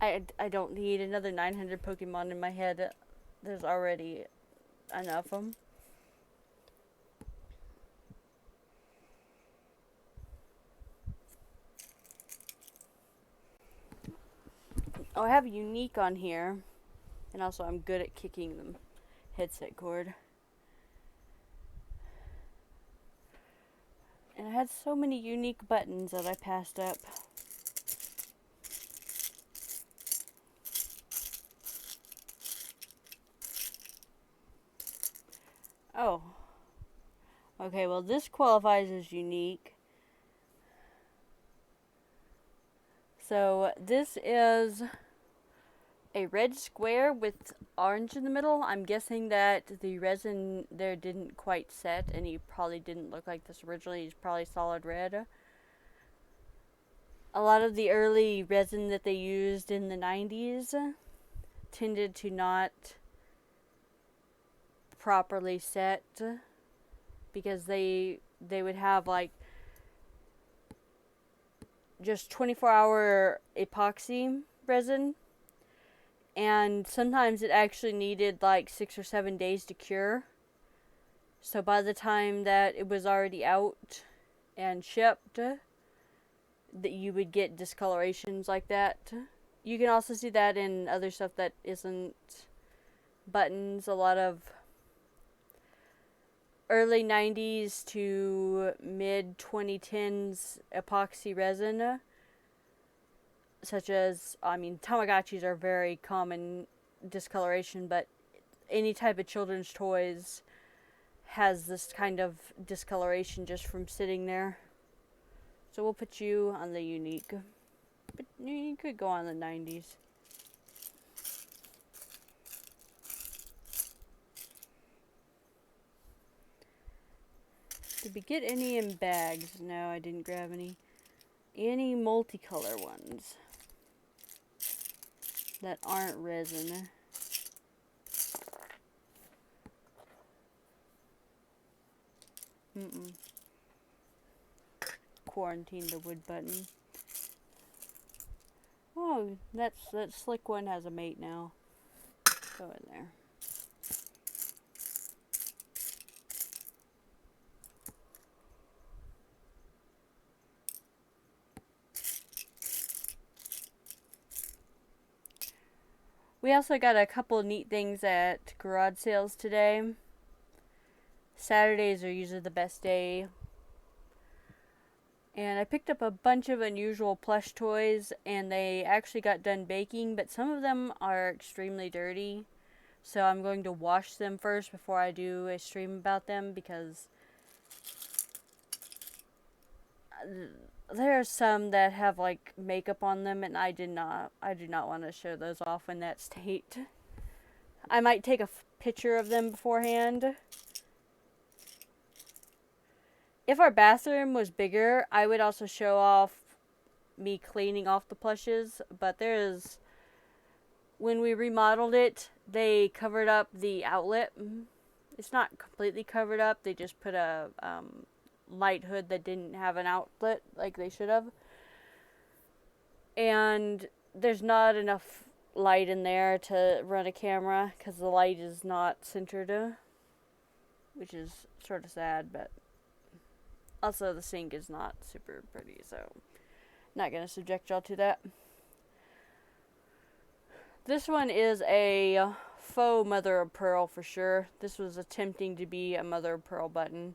I don't need another 900 Pokemon in my head. There's already enough of them. Oh, I have unique on here. And also I'm good at kicking the headset cord. And I had so many unique buttons that I passed up. Oh. Okay, well this qualifies as unique. So this is a red square with orange in the middle. I'm guessing that the resin there didn't quite set, and he probably didn't look like this originally. He's probably solid red. A lot of the early resin that they used in the 90s tended to not properly set because they would have like just 24-hour epoxy resin, and sometimes it actually needed like 6 or 7 days to cure. So by the time that it was already out and shipped, that you would get discolorations like that. You can also see that in other stuff that isn't buttons. A lot of early 90s to mid 2010s epoxy resin, such as, Tamagotchis are very common discoloration, but any type of children's toys has this kind of discoloration just from sitting there. So we'll put you on the unique. But you could go on the 90s. Did we get any in bags? No, I didn't grab any. Any multicolor ones that aren't resin. Quarantine the wood button. Oh, that slick one has a mate now. Go in there. We also got a couple neat things at garage sales today. Saturdays are usually the best day. And I picked up a bunch of unusual plush toys, and they actually got done baking, but some of them are extremely dirty. So I'm going to wash them first before I do a stream about them, because there are some that have like makeup on them, and I do not want to show those off in that state. I might take a picture of them beforehand. If our bathroom was bigger, I would also show off me cleaning off the plushes, but when we remodeled it, they covered up the outlet. It's not completely covered up, they just put a light hood that didn't have an outlet like they should have. And there's not enough light in there to run a camera because the light is not centered, which is sort of sad, but also the sink is not super pretty, so not gonna subject y'all to that. This one is a faux mother of pearl for sure. This was attempting to be a mother of pearl button.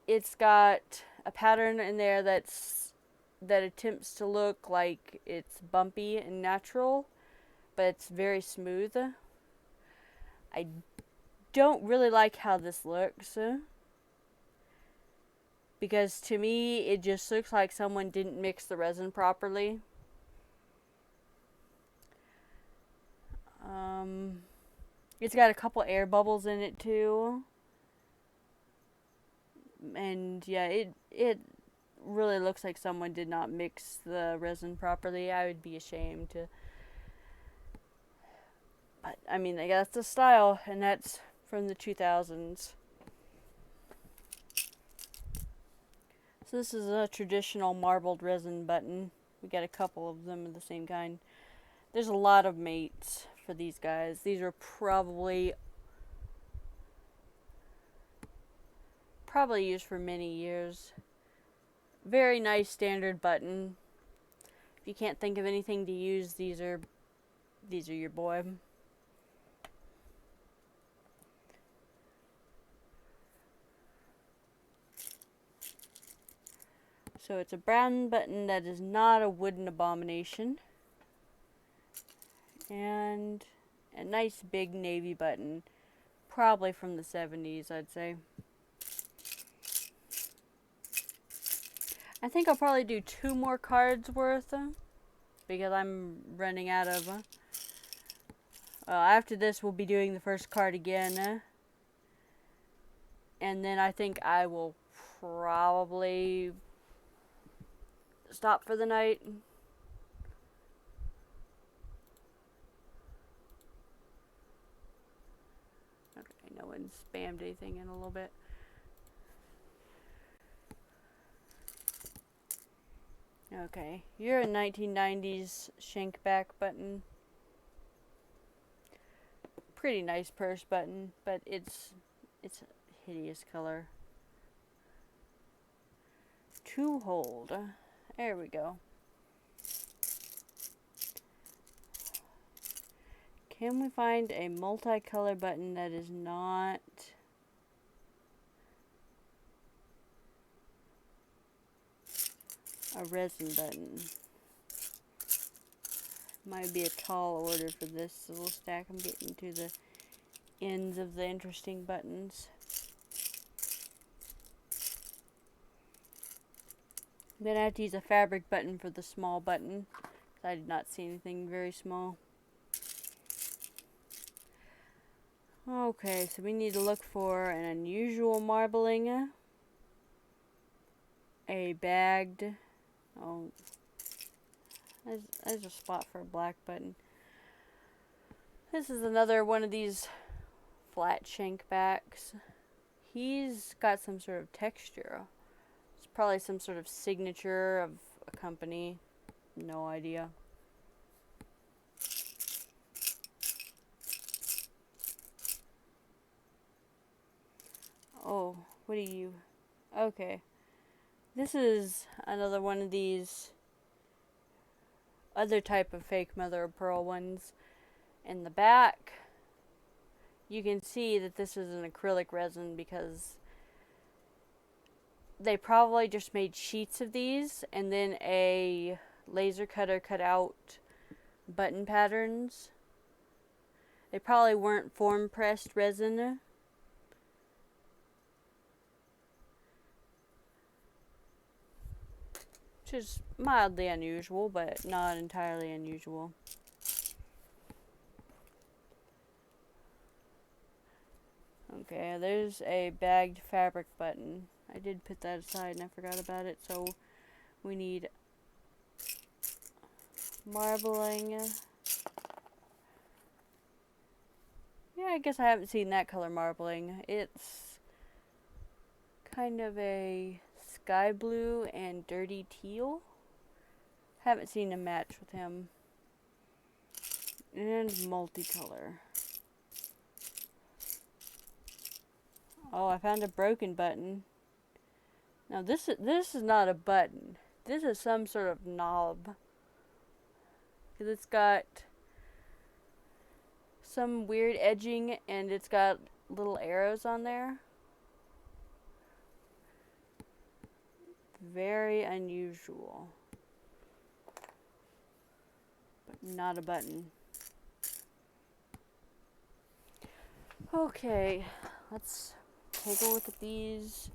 It's got a pattern in there that attempts to look like it's bumpy and natural, but it's very smooth. I don't really like how this looks, because to me it just looks like someone didn't mix the resin properly. It's got a couple air bubbles in it too. And yeah, it really looks like someone did not mix the resin properly. I would be ashamed to. But I mean, that's the style, and that's from the 2000s. So this is a traditional marbled resin button. We got a couple of them of the same kind. There's a lot of mates for these guys. These are probably used for many years. Very nice standard button. If you can't think of anything to use, these are your boy. So it's a brown button that is not a wooden abomination. And a nice big navy button. Probably from the 70s, I'd say. I think I'll probably do 2 more cards worth. Because I'm running out of... after this, we'll be doing the first card again. And then I think I will probably stop for the night. Okay, no one spammed anything in a little bit. Okay, you're a 1990s shank back button. Pretty nice purse button, but it's a hideous color. To hold. There we go. Can we find a multicolor button that is not a resin button? Might be a tall order for this little stack. I'm getting to the ends of the interesting buttons. I'm gonna have to use a fabric button for the small button. I did not see anything very small. Okay, so we need to look for an unusual marbling. A bagged. Oh, there's a spot for a black button. This is another one of these flat shank backs. He's got some sort of texture. It's probably some sort of signature of a company. No idea. Oh, what are you? Okay. This is another one of these other type of fake mother of pearl ones. In the back, you can see that this is an acrylic resin because they probably just made sheets of these and then a laser cutter cut out button patterns. They probably weren't form pressed resin. Which is mildly unusual, but not entirely unusual. Okay, there's a bagged fabric button. I did put that aside and I forgot about it, so we need marbling. Yeah, I guess I haven't seen that color marbling. It's kind of a sky blue and dirty teal. Haven't seen a match with him. And multicolor. Oh, I found a broken button. Now this is not a button. This is some sort of knob. Because it's got some weird edging and it's got little arrows on there. Very unusual. But not a button. Okay, let's take a look at these.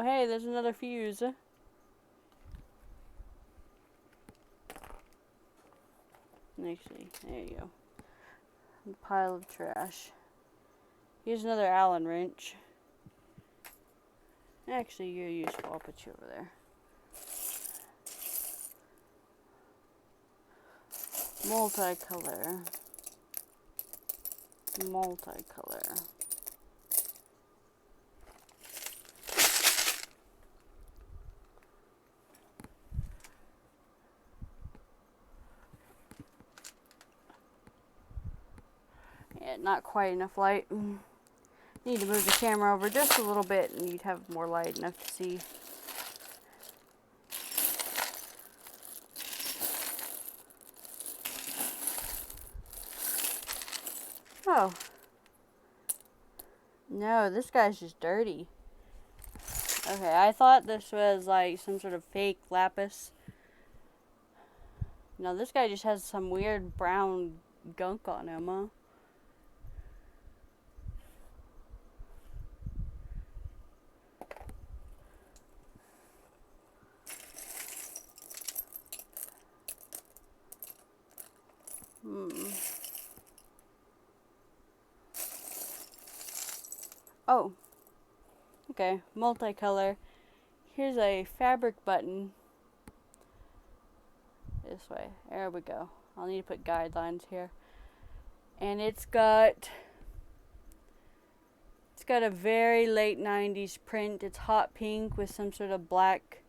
hey, there's another fuse. Actually, there you go. A pile of trash. Here's another Allen wrench. Actually, you're useful. I'll put you over there. Multicolor. Multicolor. Yeah, not quite enough light. Need to move the camera over just a little bit and you'd have more light enough to see. Oh. No, this guy's just dirty. Okay, I thought this was like some sort of fake lapis. No, this guy just has some weird brown gunk on him, huh? Oh. Okay, multicolor. Here's a fabric button. This way. There we go. I'll need to put guidelines here. And it's got a very late 90s print. It's hot pink with some sort of black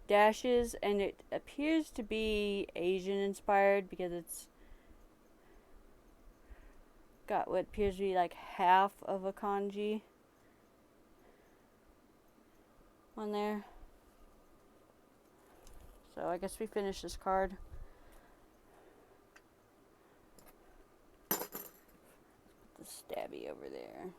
dashes, and it appears to be Asian inspired because it's got what appears to be like half of a kanji on there. So I guess we finish this card. Put the stabby over there.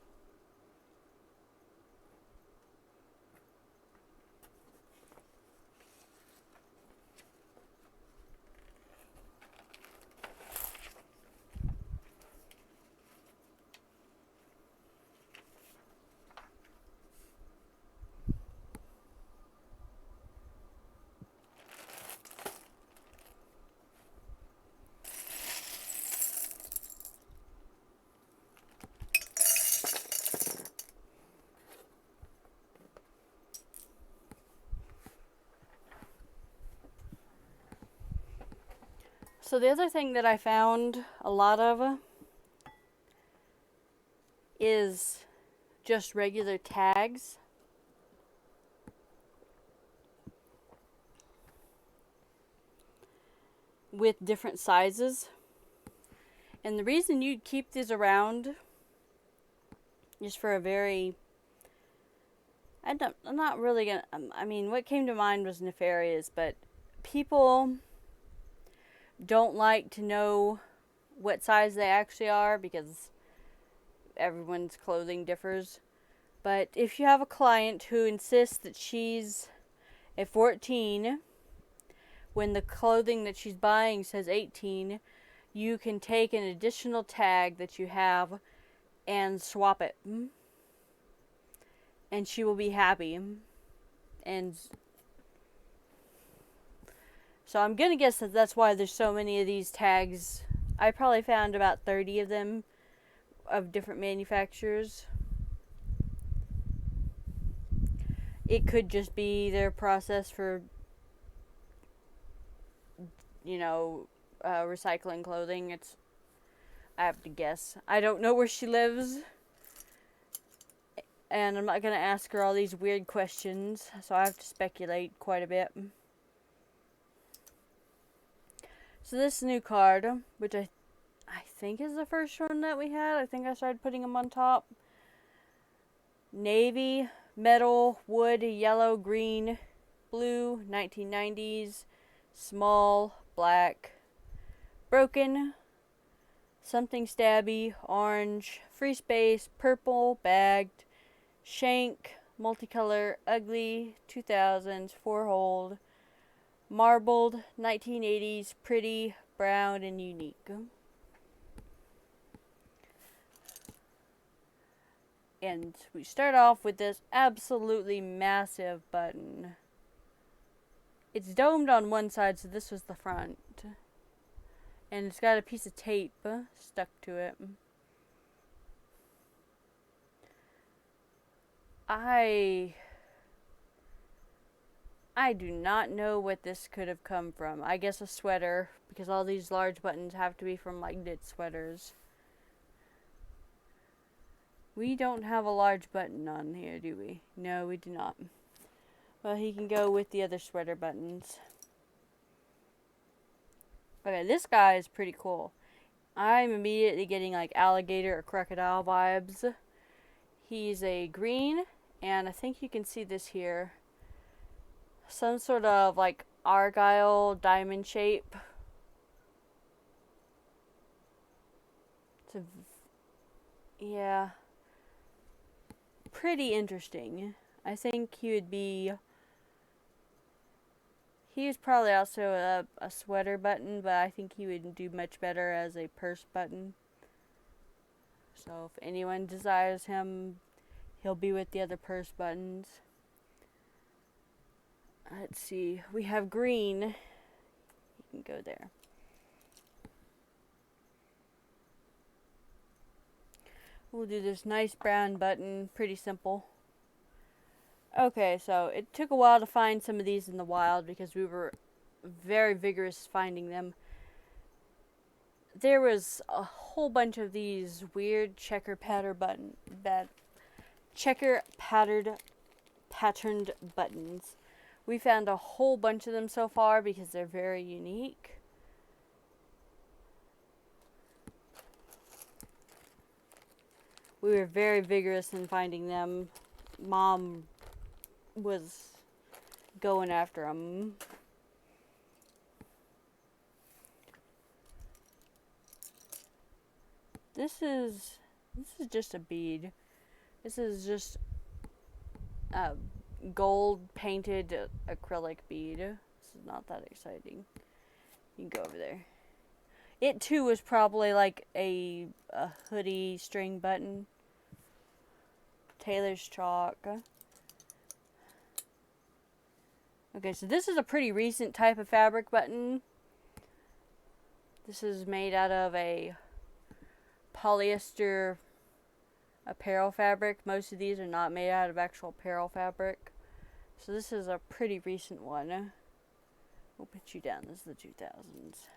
So the other thing that I found a lot of is just regular tags. With different sizes. And the reason you'd keep these around is for a very... I'm not really gonna... I mean, what came to mind was nefarious, but people don't like to know what size they actually are because everyone's clothing differs. But if you have a client who insists that she's a 14 when the clothing that she's buying says 18, you can take an additional tag that you have and swap it. And she will be happy. And so I'm going to guess that that's why there's so many of these tags. I probably found about 30 of them of different manufacturers. It could just be their process for, you know, recycling clothing. I have to guess. I don't know where she lives. And I'm not going to ask her all these weird questions. So I have to speculate quite a bit. So this new card, which I think is the first one that we had. I think I started putting them on top. Navy, metal, wood, yellow, green, blue, 1990s, small, black, broken, something stabby, orange, free space, purple, bagged, shank, multicolor, ugly, 2000s, 4-hold, marbled, 1980s, pretty, brown, and unique. And we start off with this absolutely massive button. It's domed on one side, so this was the front. And it's got a piece of tape stuck to it. I do not know what this could have come from. I guess a sweater, because all these large buttons have to be from like knit sweaters. We don't have a large button on here, do we? No, we do not. Well, he can go with the other sweater buttons. Okay, this guy is pretty cool. I'm immediately getting like alligator or crocodile vibes. He's a green, and I think you can see this here. Some sort of like argyle diamond shape. Yeah. Pretty interesting. I think he would be... He's probably also a sweater button, but I think he would do much better as a purse button. So if anyone desires him, he'll be with the other purse buttons. Let's see. We have green. He can go there. We'll do this nice brown button. Pretty simple. Okay, so it took a while to find some of these in the wild because we were very vigorous finding them. There was a whole bunch of these weird checker patterned buttons. We found a whole bunch of them so far because they're very unique. We were very vigorous in finding them. Mom was going after them. This is just a bead. This is just a gold painted acrylic bead. This is not that exciting. You can go over there. It too was probably like a hoodie string button. Taylor's chalk. Okay, so this is a pretty recent type of fabric button. This is made out of a polyester apparel fabric. Most of these are not made out of actual apparel fabric. So this is a pretty recent one. We'll put you down. This is the 2000s.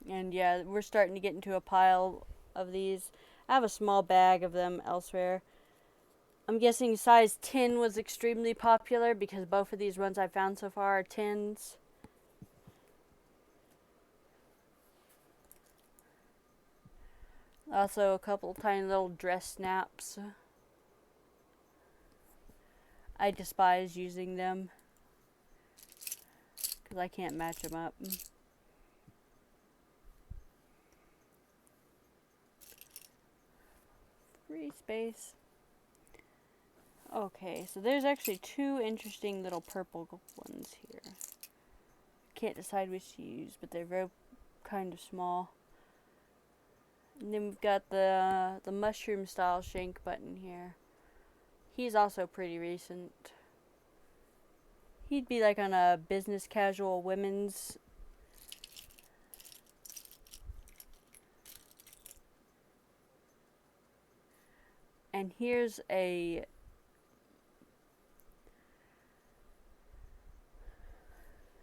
And yeah, we're starting to get into a pile of these. I have a small bag of them elsewhere. I'm guessing size 10 was extremely popular because both of these ones I've found so far are 10s. Also a couple tiny little dress snaps. I despise using them because I can't match them up. Free space. Okay, so there's actually two interesting little purple ones here. Can't decide which to use, but they're very kind of small. And then we've got the mushroom style shank button here. He's also pretty recent. He'd be like on a business casual women's. And here's a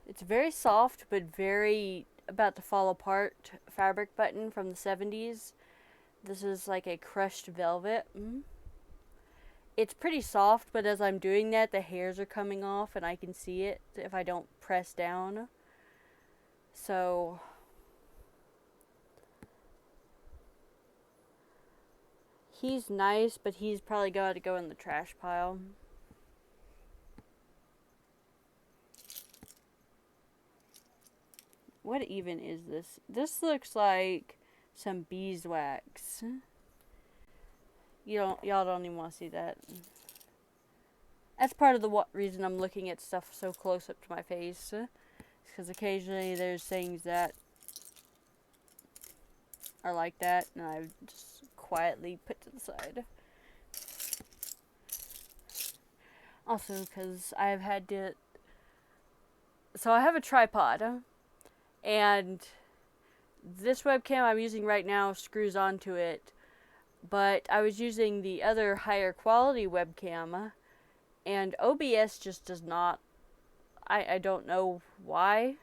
it's very soft but very about to fall apart fabric button from the 70s. This is like a crushed velvet. It's pretty soft, but as I'm doing that, the hairs are coming off and I can see it if I don't press down. So he's nice, but he's probably got to go in the trash pile. What even is this? This looks like some beeswax. Y'all don't even want to see that. That's part of the reason I'm looking at stuff so close up to my face. Because occasionally there's things that are like that, and I just quietly put to the side. Also, because I've had to. So I have a tripod, and this webcam I'm using right now screws onto it, but I was using the other higher quality webcam, and OBS just does not. I don't know why,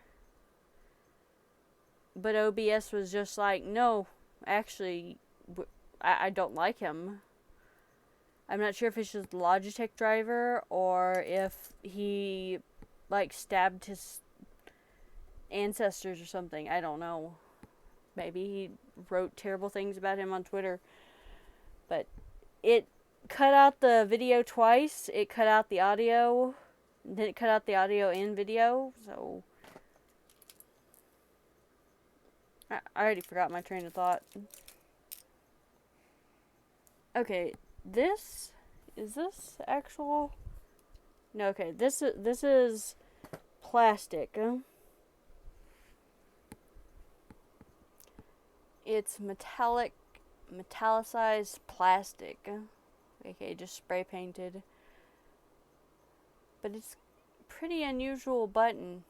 but OBS was just like, no, actually, I don't like him. I'm not sure if it's just the Logitech driver or if he, like, stabbed his ancestors or something. I don't know. Maybe he wrote terrible things about him on Twitter. But it cut out the video twice. It cut out the audio. Then it cut out the audio and video. So I already forgot my train of thought. Okay, this is this actual? No, okay. This is plastic. It's metallicized plastic. Okay, just spray painted. But it's a pretty unusual button.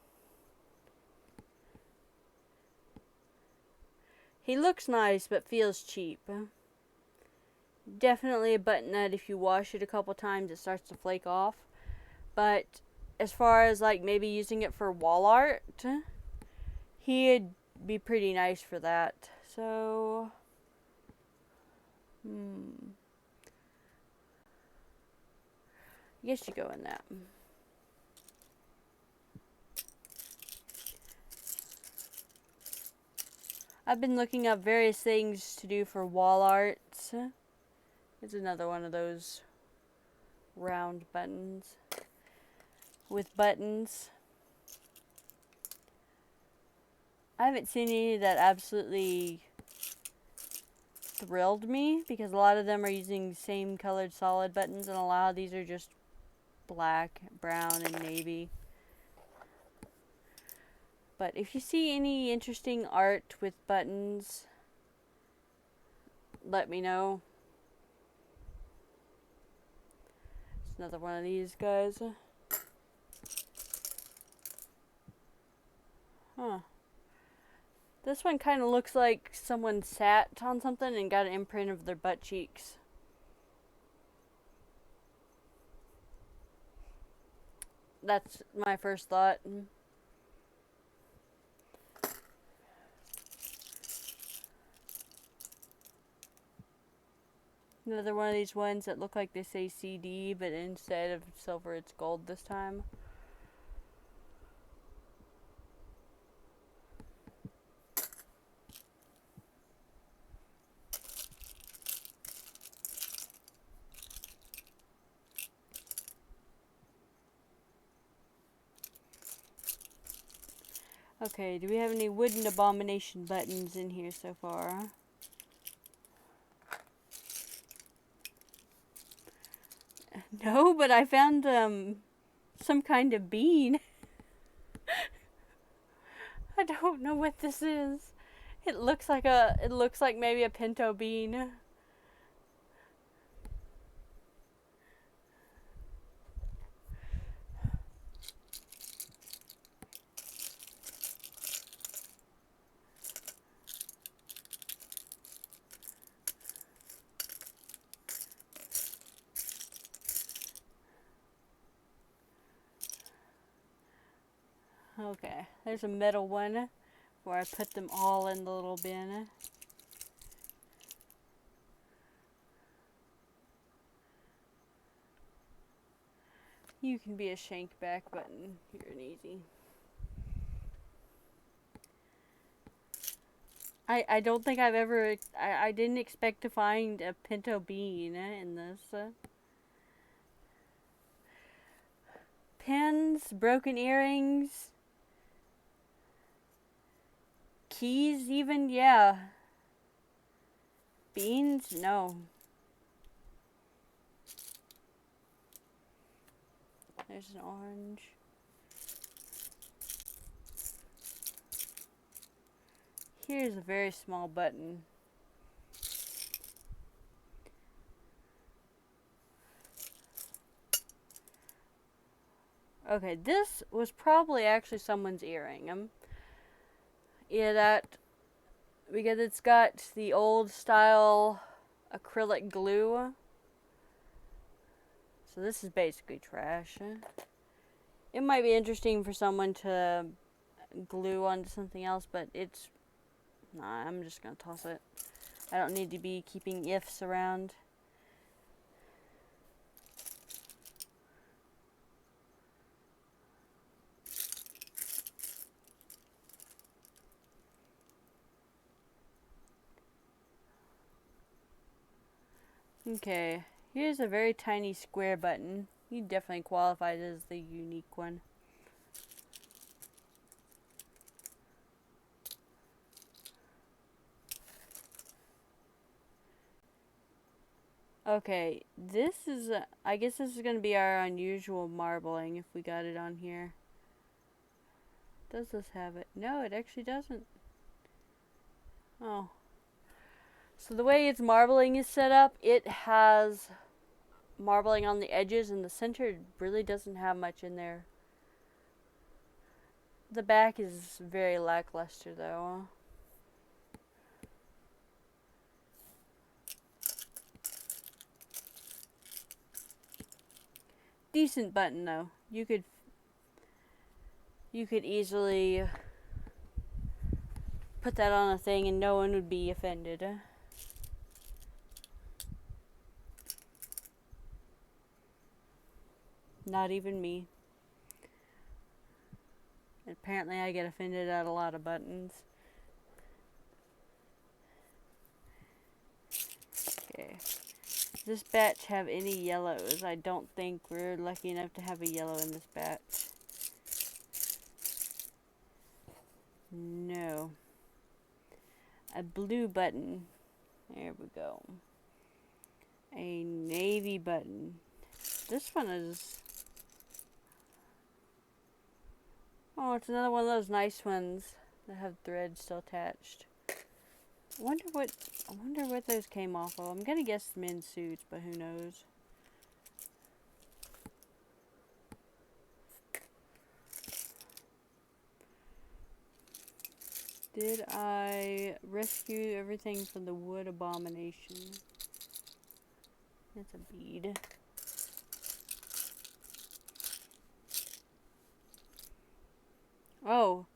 He looks nice, but feels cheap. Definitely a button that if you wash it a couple times, it starts to flake off. But as far as like maybe using it for wall art, he'd be pretty nice for that. So, I guess you go in that. I've been looking up various things to do for wall art. It's another one of those round buttons with buttons. I haven't seen any that absolutely thrilled me because a lot of them are using same colored solid buttons and a lot of these are just black, brown, and navy. But if you see any interesting art with buttons, let me know. It's another one of these guys. Huh. This one kind of looks like someone sat on something and got an imprint of their butt cheeks. That's my first thought. Another one of these ones that look like they say CD, but instead of silver, it's gold this time. Okay, do we have any wooden abomination buttons in here so far? No, but I found some kind of bean. I don't know what this is. It looks like maybe a pinto bean. Okay, there's a metal one where I put them all in the little bin. You can be a shank back button. You're an easy. I don't think I've ever... I didn't expect to find a pinto bean in this. Pins, broken earrings... Keys even? Yeah. Beans? No. There's an orange. Here's a very small button. Okay, this was probably actually someone's earring. Yeah, that, because it's got the old style acrylic glue. So this is basically trash. It might be interesting for someone to glue onto something else, but it's... Nah, I'm just gonna toss it. I don't need to be keeping ifs around. Okay, here's a very tiny square button. He definitely qualifies as the unique one. Okay, this is, I guess this is going to be our unusual marbling if we got it on here. Does this have it? No, it actually doesn't. Oh. So the way its marbling is set up, it has marbling on the edges, and the center really doesn't have much in there. The back is very lackluster though. Decent button though. You could easily put that on a thing and no one would be offended. Not even me. Apparently I get offended at a lot of buttons. Okay. Does this batch have any yellows? I don't think we're lucky enough to have a yellow in this batch. No. A blue button. There we go. A navy button. This one is... Oh, it's another one of those nice ones that have threads still attached. I wonder what those came off of. I'm gonna guess men's suits, but who knows. Did I rescue everything from the wood abomination? That's a bead. Oh,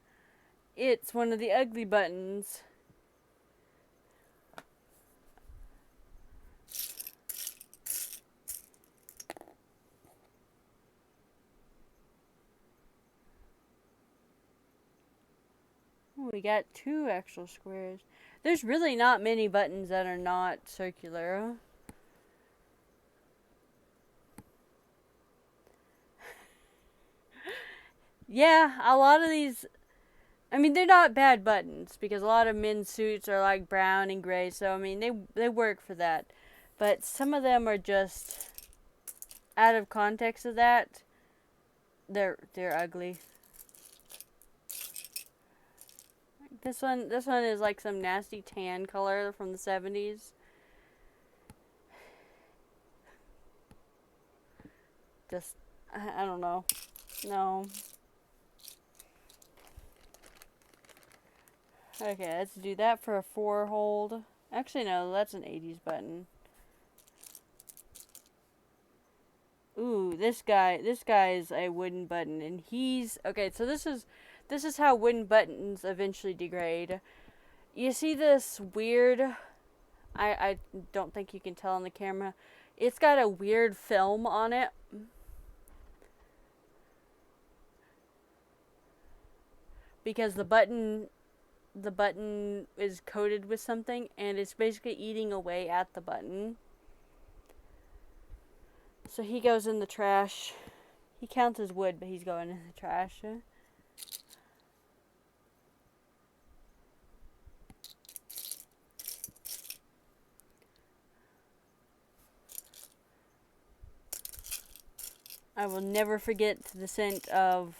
it's one of the ugly buttons. Oh, we got two actual squares. There's really not many buttons that are not circular. Yeah, a lot of these... I mean, they're not bad buttons, because a lot of men's suits are like brown and gray, so I mean, they work for that. But some of them are just out of context of that. They're ugly. This one is like some nasty tan color from the 70s. Just, I don't know. No. Okay, let's do that for a 4 hold. Actually, no, that's an 80s button. Ooh, this guy is a wooden button, and he's... Okay, so this is how wooden buttons eventually degrade. You see this weird... I don't think you can tell on the camera. It's got a weird film on it. Because the button is coated with something, and it's basically eating away at the button. So he goes in the trash. He counts as wood, but he's going in the trash. I will never forget the scent of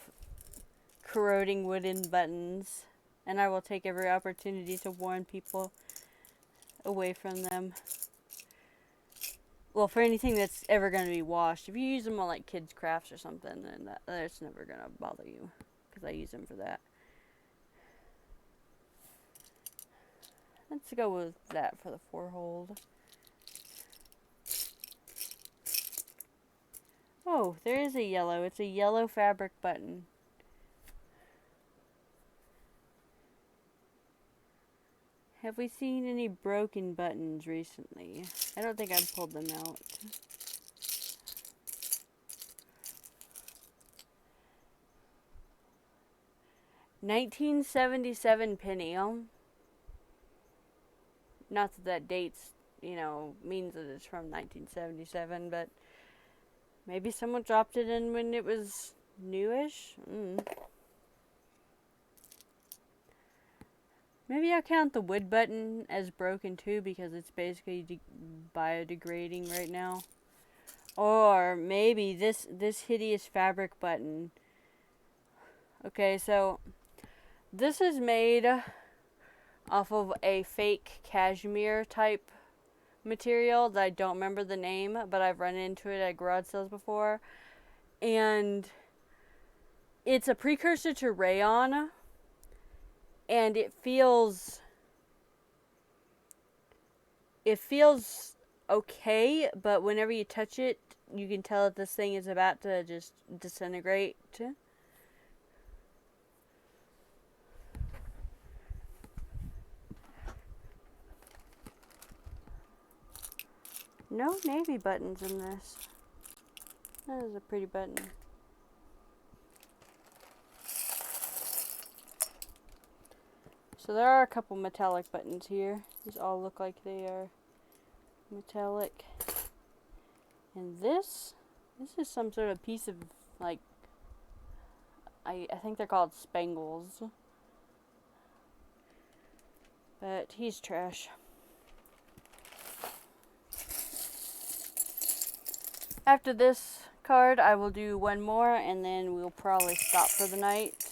corroding wooden buttons, and I will take every opportunity to warn people away from them. well, for anything that's ever going to be washed. If you use them on like kids' crafts or something, then that's never going to bother you, because I use them for that. Let's go with that for the 4-hold. Oh, there is a yellow. It's a yellow fabric button. Have we seen any broken buttons recently? I don't think I've pulled them out. $19.77 penny. Not that that dates, means that it's from 1977, but maybe someone dropped it in when it was newish. Maybe I'll count the wood button as broken too, because it's basically biodegrading right now. Or maybe this hideous fabric button. Okay, so this is made off of a fake cashmere type material that I don't remember the name, but I've run into it at garage sales before. And it's a precursor to rayon. And it feels okay, but whenever you touch it, you can tell that this thing is about to just disintegrate. No navy buttons in this. That is a pretty button. So there are a couple metallic buttons here. These all look like they are metallic. And this is some sort of piece of, like, I think they're called spangles. But he's trash. After this card, I will do one more, and then we'll probably stop for the night.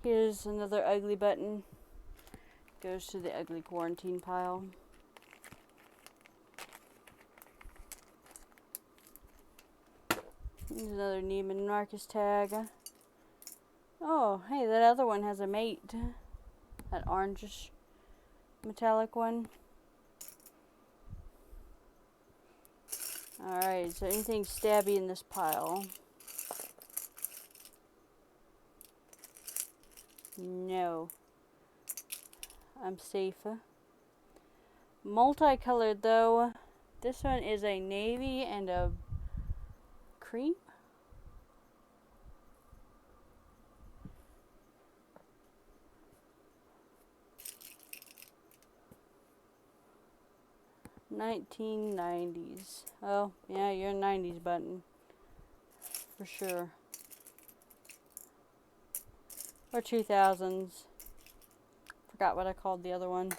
Here's another ugly button. Goes to the ugly quarantine pile. Here's another Neiman Marcus tag. Oh, hey, that other one has a mate. That orangish metallic one. Alright, is there anything stabby in this pile? No. I'm safe. Multicolored though. This one is a navy and a cream. $19.90s. Oh, yeah, you're a 90s button. For sure. Or 2000s. Forgot what I called the other one.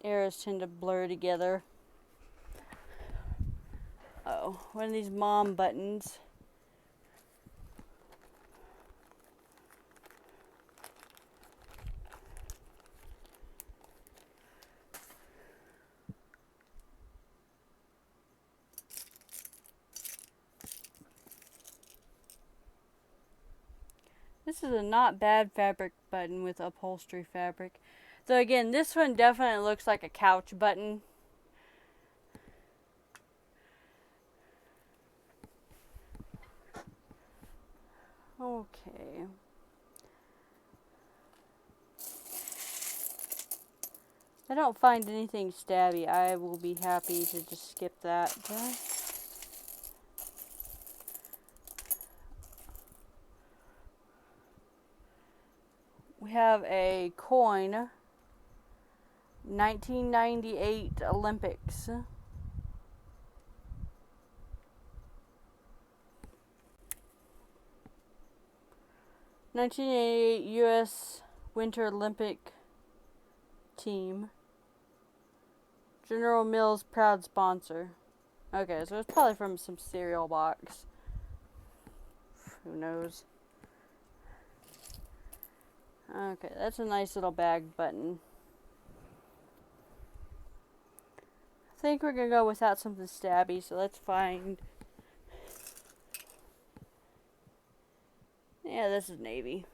Eras tend to blur together. Oh, one of these mom buttons. This is a not bad fabric button with upholstery fabric. So again, this one definitely looks like a couch button. Okay. If I don't find anything stabby, I will be happy to just skip that. We have a coin. 1998 Olympics. 1988 U.S. Winter Olympic team. General Mills proud sponsor. Okay, so it's probably from some cereal box. Who knows? Okay, that's a nice little bag button. think we're gonna go without something stabby, so let's find. Yeah, this is navy.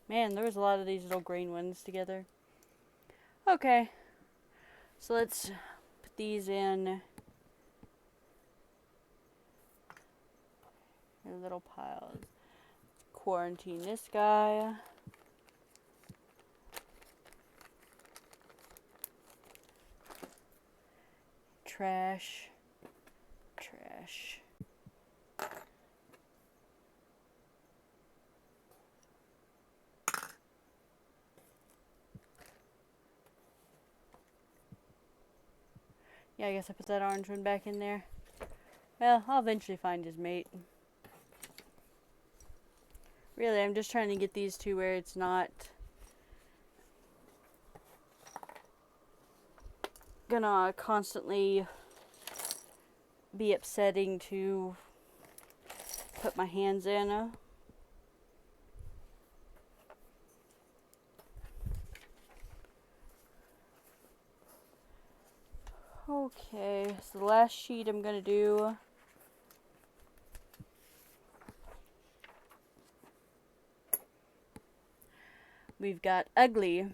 Man, there was a lot of these little green ones together. Okay, so let's put these in little piles. Quarantine this guy. Trash. Trash. Yeah, I guess I put that orange one back in there. Well, I'll eventually find his mate. Really, I'm just trying to get these two where it's not gonna constantly be upsetting to put my hands in. Okay, so the last sheet I'm gonna do we've got Ugly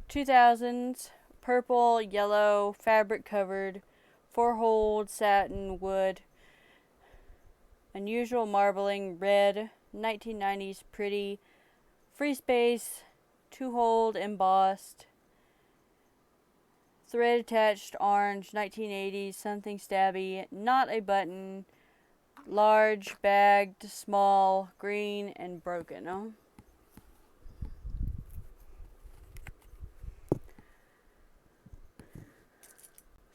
2000s purple, yellow, fabric covered, 4-holed satin wood, unusual marbling red, 1990s pretty, free space, 2-hold embossed, thread attached orange, 1980s something stabby, not a button, large, bagged, small, green, and broken. Oh.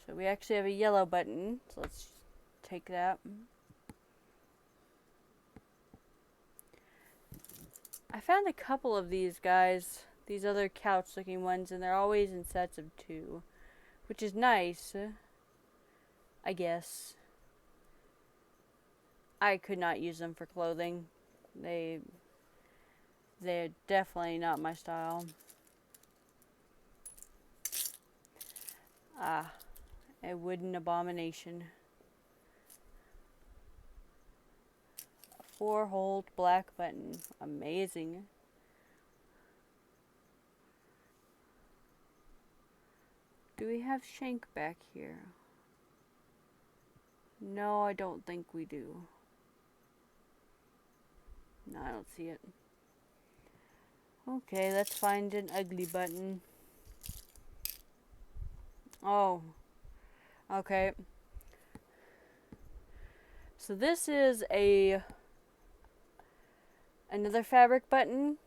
So we actually have a yellow button, so let's take that. I found a couple of these guys, these other couch looking ones, and they're always in sets of 2, which is nice, I guess. I could not use them for clothing. They're definitely not my style. Ah, a wooden abomination. A 4-hold black button. Amazing. Do we have shank back here? No, I don't think we do. No, I don't see it. Okay, let's find an ugly button. Oh. Okay. So this is another fabric button.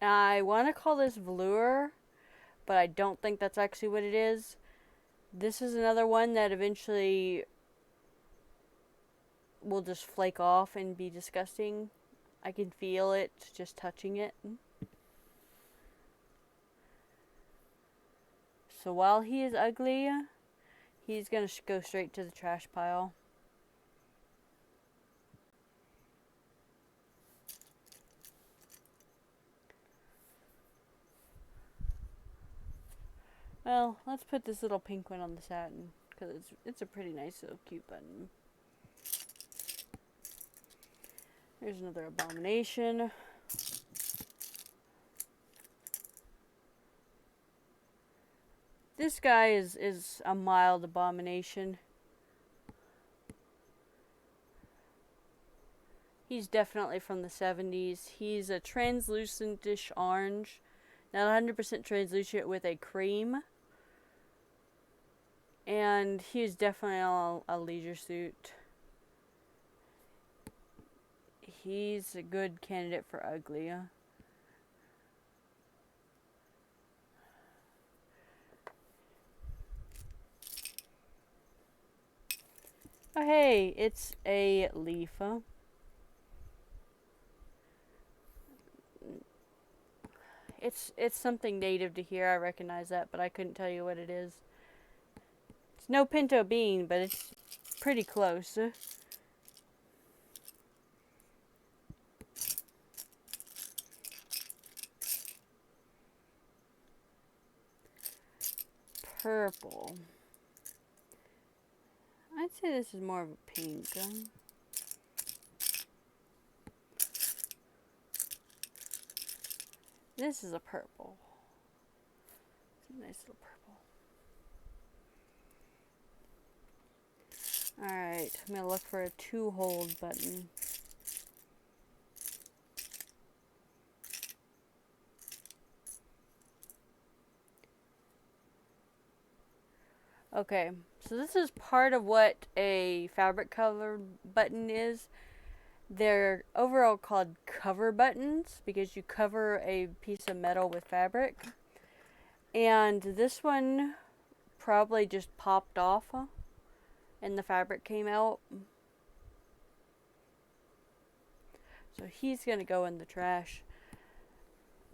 I want to call this velour, but I don't think that's actually what it is. This is another one that eventually will just flake off and be disgusting. I can feel it just touching it. So while he is ugly, he's gonna go straight to the trash pile. Well, let's put this little pink one on the satin, because it's a pretty nice little cute button. There's another abomination. This guy is a mild abomination. He's definitely from the 70s. He's a translucentish orange. Not 100% translucent with a cream. And he's definitely a leisure suit. He's a good candidate for ugly. Oh hey, it's a leaf. It's something native to here. I recognize that, but I couldn't tell you what it is. It's It's no pinto bean, but it's pretty close. Purple. I'd say this is more of a pink. This is a purple. It's a nice little purple. Alright, I'm going to look for a 2-hold button. Okay, so this is part of what a fabric cover button is. They're overall called cover buttons because you cover a piece of metal with fabric. And this one probably just popped off and the fabric came out. So he's going to go in the trash.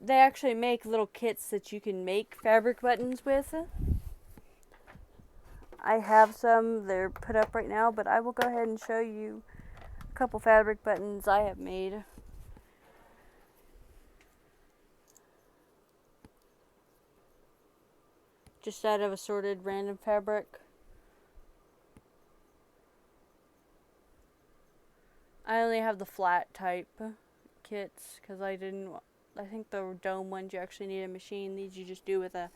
They actually make little kits that you can make fabric buttons with. I have some, they're put up right now, but I will go ahead and show you a couple fabric buttons I have made. Just out of assorted random fabric. I only have the flat type kits because I think the dome ones you actually need a machine. These you just do with a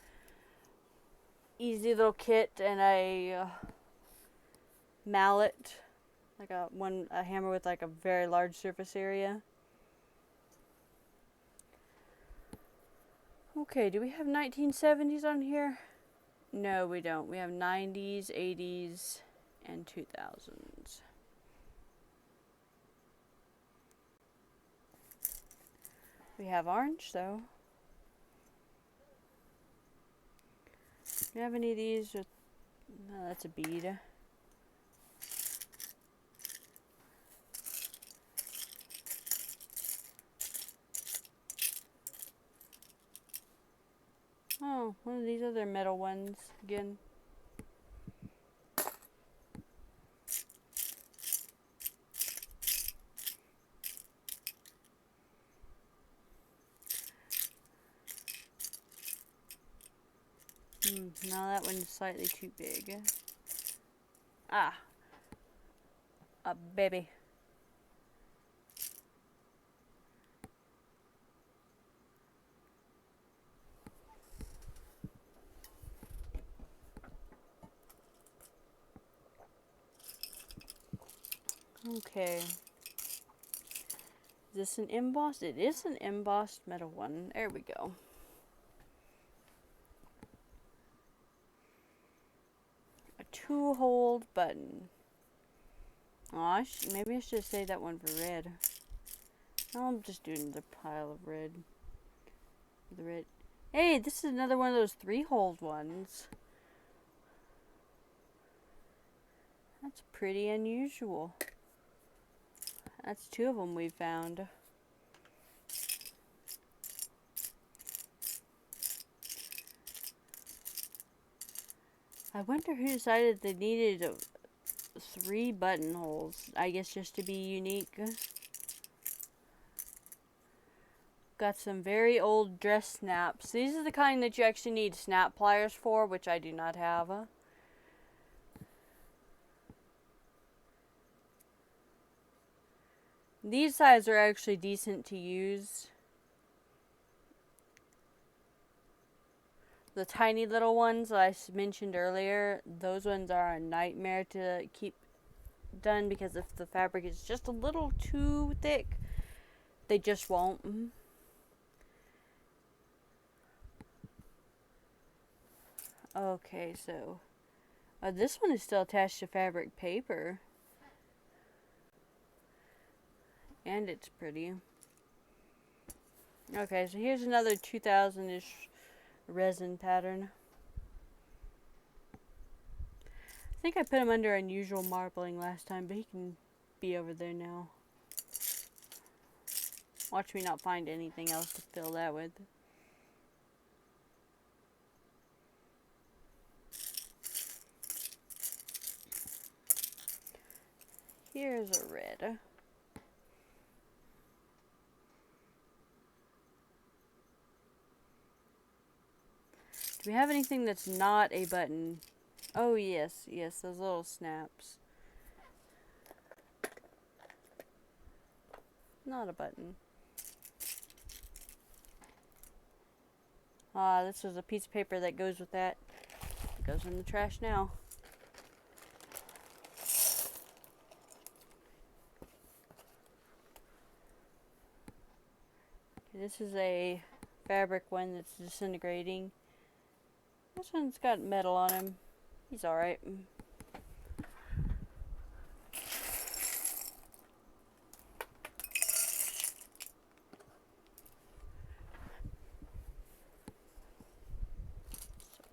easy little kit and a mallet, like a hammer with like a very large surface area. Okay, do we have 1970s on here? No, we don't. We have 90s, 80s, and 2000s. We have orange though. Do you have any of these? No, that's a bead. Oh, one of these other metal ones again. No, that one's slightly too big. Ah, a baby. Okay. Is this an embossed? It is an embossed metal one. There we go. A 2-hold button. Aw, maybe I should save that one for red. I'm just doing another pile of red. The red. Hey, this is another one of those 3-hold ones. That's pretty unusual. That's 2 of them we found. I wonder who decided they needed 3 buttonholes. I guess just to be unique. Got some very old dress snaps. These are the kind that you actually need snap pliers for, which I do not have. These sides are actually decent to use. The tiny little ones that I mentioned earlier, those ones are a nightmare to keep done because if the fabric is just a little too thick, they just won't. Okay, so this one is still attached to fabric paper. And it's pretty. Okay, so here's another 2000-ish resin pattern. I think I put him under unusual marbling last time, but he can be over there now. Watch me not find anything else to fill that with. Here's a red. Do we have anything that's not a button? Oh, yes, yes, those little snaps. Not a button. Ah, this was a piece of paper that goes with that. It goes in the trash now. Okay, this is a fabric one that's disintegrating. This one's got metal on him. He's alright.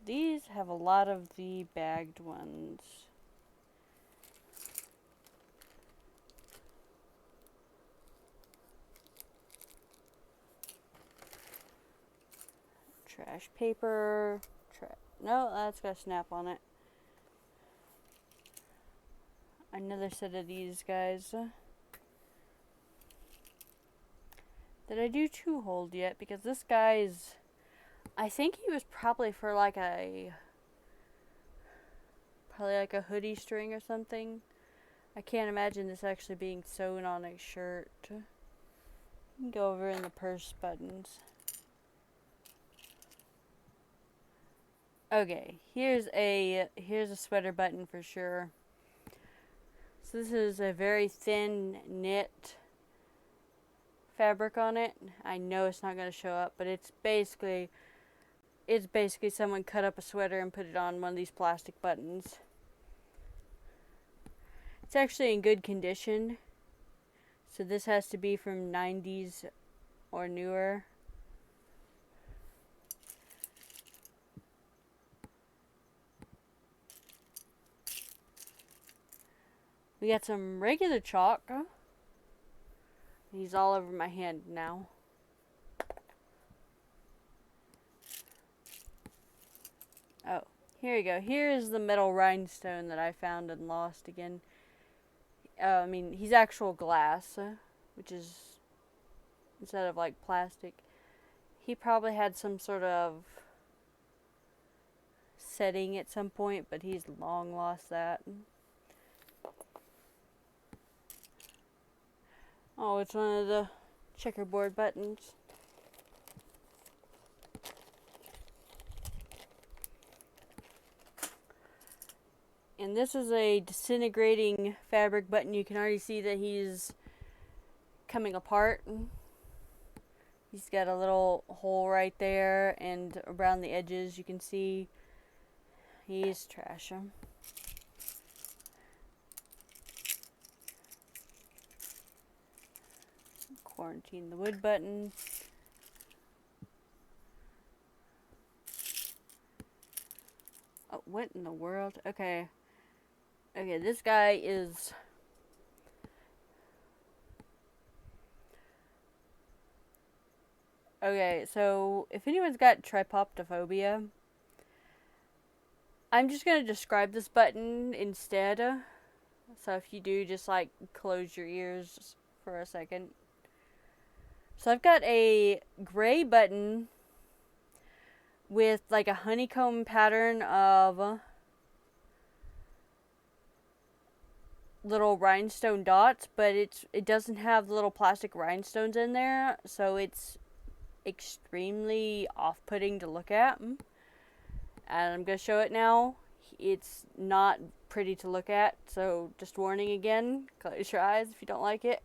These have a lot of the bagged ones. Trash paper. No, that's got a snap on it. Another set of these guys. Did I do 2 hold yet? Because this guy's... I think he was probably for like a... Probably like a hoodie string or something. I can't imagine this actually being sewn on a shirt. You can go over in the purse buttons. Okay, here's a sweater button for sure. So this is a very thin knit fabric on it. I know it's not going to show up, but it's basically someone cut up a sweater and put it on one of these plastic buttons. It's actually in good condition. So this has to be from 90s or newer. We got some regular chalk. He's all over my hand now. Oh, here you go. Here is the metal rhinestone that I found and lost again. I mean, he's actual glass, which is instead of like plastic. He probably had some sort of setting at some point, but he's long lost that. Oh, it's one of the checkerboard buttons. And this is a disintegrating fabric button. You can already see that he's coming apart. He's got a little hole right there, and around the edges you can see he's trash. Quarantine the wood button. Oh, what in the world? Okay. Okay, this guy is... Okay, so if anyone's got trypoptophobia, I'm just going to describe this button instead. So if you do, just like close your ears for a second. So I've got a gray button with like a honeycomb pattern of little rhinestone dots, but it doesn't have the little plastic rhinestones in there, so it's extremely off-putting to look at. And I'm going to show it now. It's not pretty to look at, so just warning again, close your eyes if you don't like it.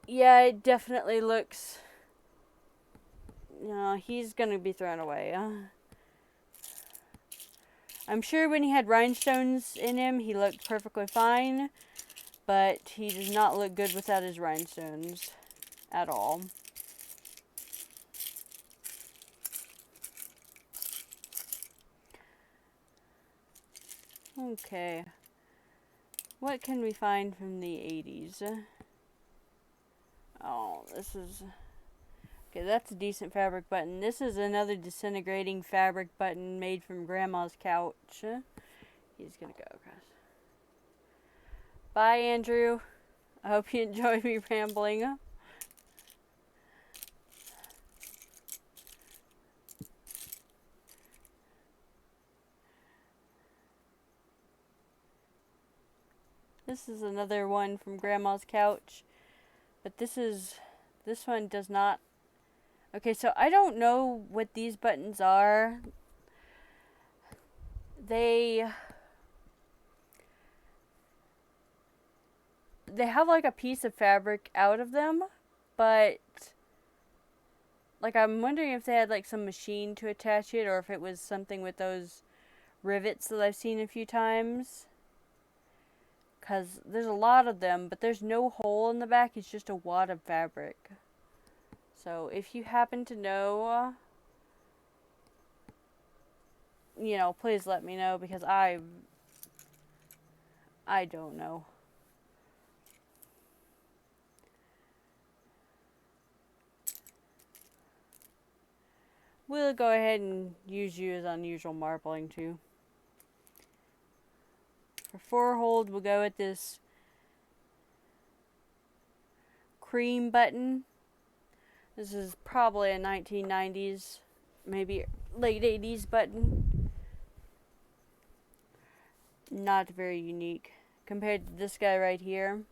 Yeah, it definitely looks... he's going to be thrown away. I'm sure when he had rhinestones in him, he looked perfectly fine, but he does not look good without his rhinestones at all. Okay. What can we find from the 80s? Oh, this is... Okay, that's a decent fabric button. This is another disintegrating fabric button made from Grandma's couch. He's gonna go across. Bye, Andrew. I hope you enjoy me rambling. This is another one from Grandma's couch. But this one does not. Okay, so I don't know what these buttons are. They have like a piece of fabric out of them, but like I'm wondering if they had like some machine to attach it or if it was something with those rivets that I've seen a few times. Cause there's a lot of them, but there's no hole in the back, it's just a wad of fabric. So if you happen to know, you know, please let me know because I don't know. We'll go ahead and use you as unusual marbling too. For 4 hold, we'll go with this cream button. This is probably a 1990s, maybe late 80s button. Not very unique compared to this guy right here.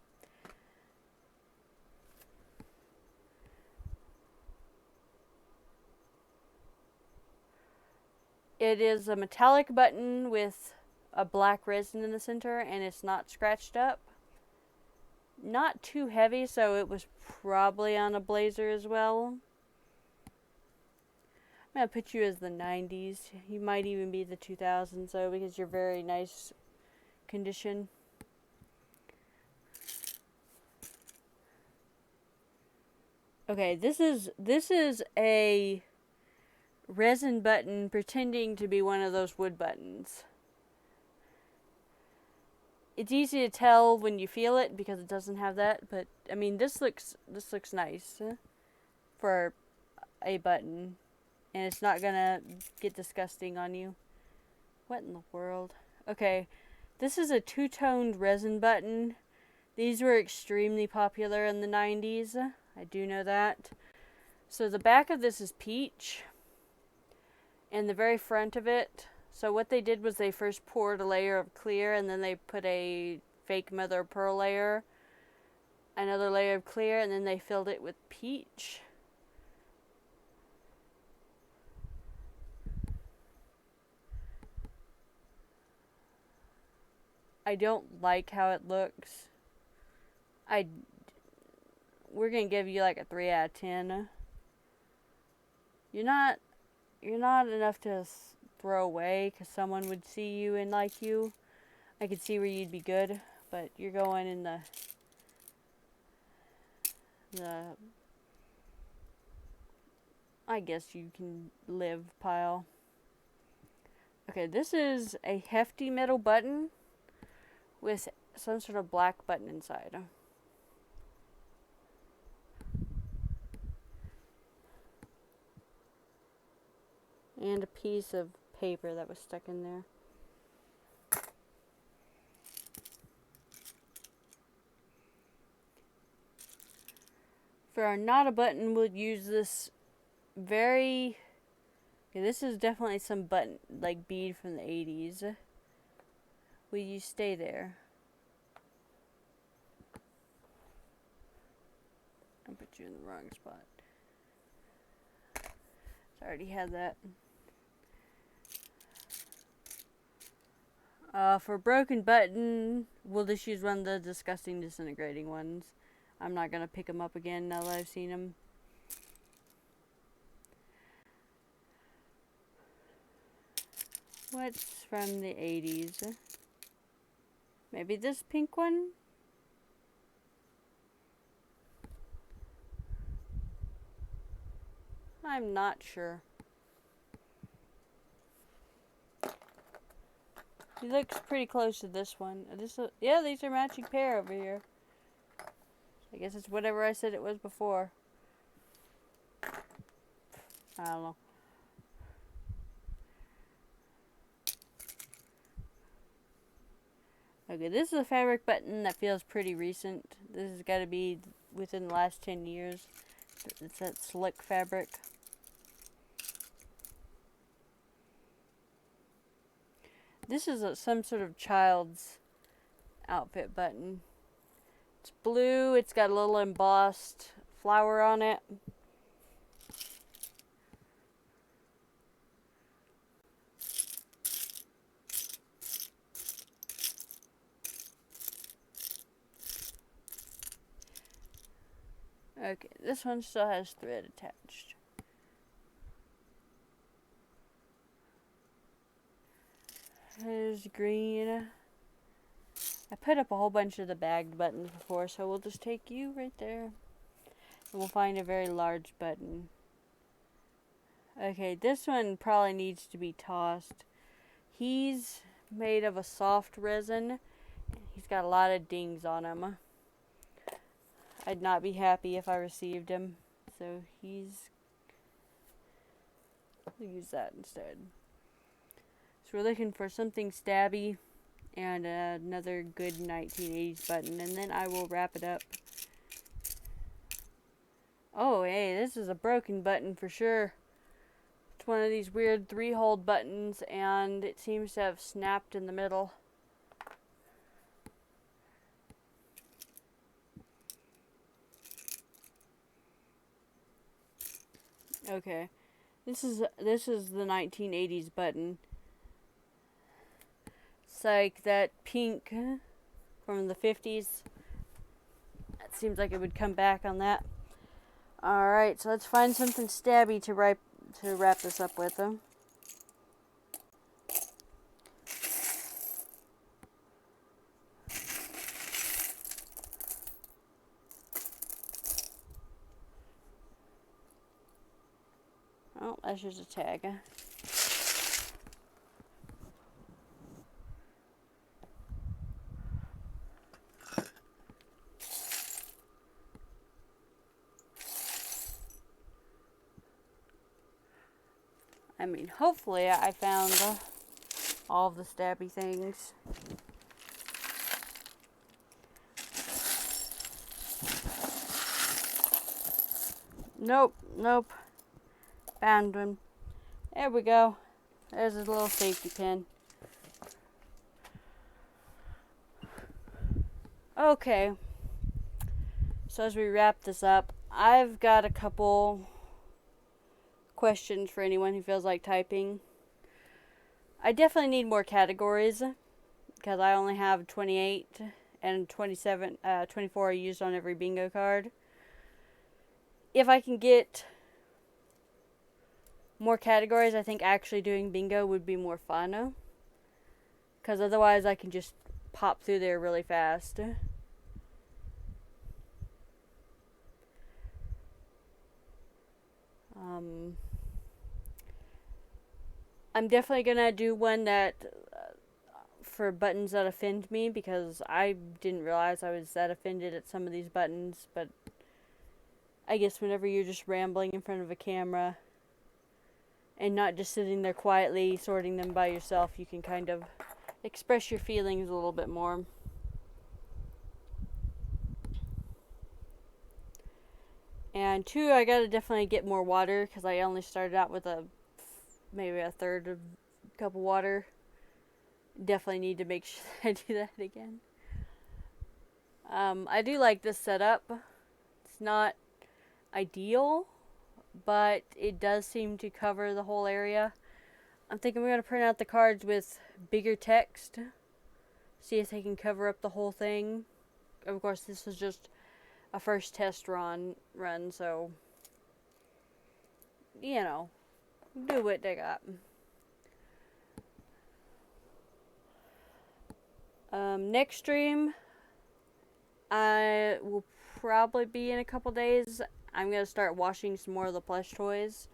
It is a metallic button with a black resin in the center, and it's not scratched up. Not too heavy, so it was probably on a blazer as well. I'm going to put you as the 90s. You might even be the 2000s, though, because you're very nice condition. Okay, this is a resin button pretending to be one of those wood buttons. It's easy to tell when you feel it because it doesn't have that, but I mean this looks nice for a button, and it's not gonna get disgusting on you. What in the world? Okay, this is a two-toned resin button. These were extremely popular in the 90s. I do know that. So the back of this is peach, and the very front of it. So what they did was they first poured a layer of clear, and then they put a fake mother of pearl layer, another layer of clear, and then they filled it with peach. I don't like how it looks. We're gonna give you like a 3 out of 10. You're not enough to throw away because someone would see you and like you. I could see where you'd be good, but you're going in the I guess you can live pile. Okay, this is a hefty metal button with some sort of black button inside. And a piece of paper that was stuck in there. For our not a button, we'll use this very... Okay, this is definitely some button, like bead from the 80s. Will you stay there? I'll put you in the wrong spot. I already had that. For broken button, we'll just use one of the disgusting disintegrating ones. I'm not gonna pick them up again now that I've seen them. What's from the 80s? Maybe this pink one? I'm not sure. He looks pretty close to this one. Yeah, these are matching pair over here. I guess it's whatever I said it was before. I don't know. Okay, this is a fabric button that feels pretty recent. This has got to be within the last 10 years. It's that slick fabric. This is some sort of child's outfit button. It's blue. It's got a little embossed flower on it. Okay, this one still has thread attached. There's green. I put up a whole bunch of the bagged buttons before, so we'll just take you right there. And we'll find a very large button. Okay, this one probably needs to be tossed. He's made of a soft resin. He's got a lot of dings on him. I'd not be happy if I received him. So we'll use that instead. So we're looking for something stabby and another good 1980s button, and then I will wrap it up. Oh, hey, this is a broken button for sure. It's one of these weird 3-hole buttons, and it seems to have snapped in the middle. Okay, this is the 1980s button. It's like that pink from the 50s. It seems like it would come back on that. Alright, so let's find something stabby to wrap this up with. Oh, that's just a tag. I mean, hopefully I found all of the stabby things. Nope. Found one. There we go. There's a little safety pin. Okay. So as we wrap this up, I've got a couple questions for anyone who feels like typing. I definitely need more categories because I only have 28 and 24 are used on every bingo card. If I can get more categories, I think actually doing bingo would be more fun. Because otherwise I can just pop through there really fast. I'm definitely gonna do one that for buttons that offend me, because I didn't realize I was that offended at some of these buttons, but I guess whenever you're just rambling in front of a camera and not just sitting there quietly sorting them by yourself, you can kind of express your feelings a little bit more. And 2, I gotta definitely get more water, because I only started out with maybe a third of a cup of water. Definitely need to make sure I do that again. I do like this setup. It's not ideal, but it does seem to cover the whole area. I'm thinking we're going to print out the cards with bigger text. See if they can cover up the whole thing. Of course, this was just a first test run, so, you know, do what they got. Next stream, I will probably be in a couple days. I'm going to start washing some more of the plush toys.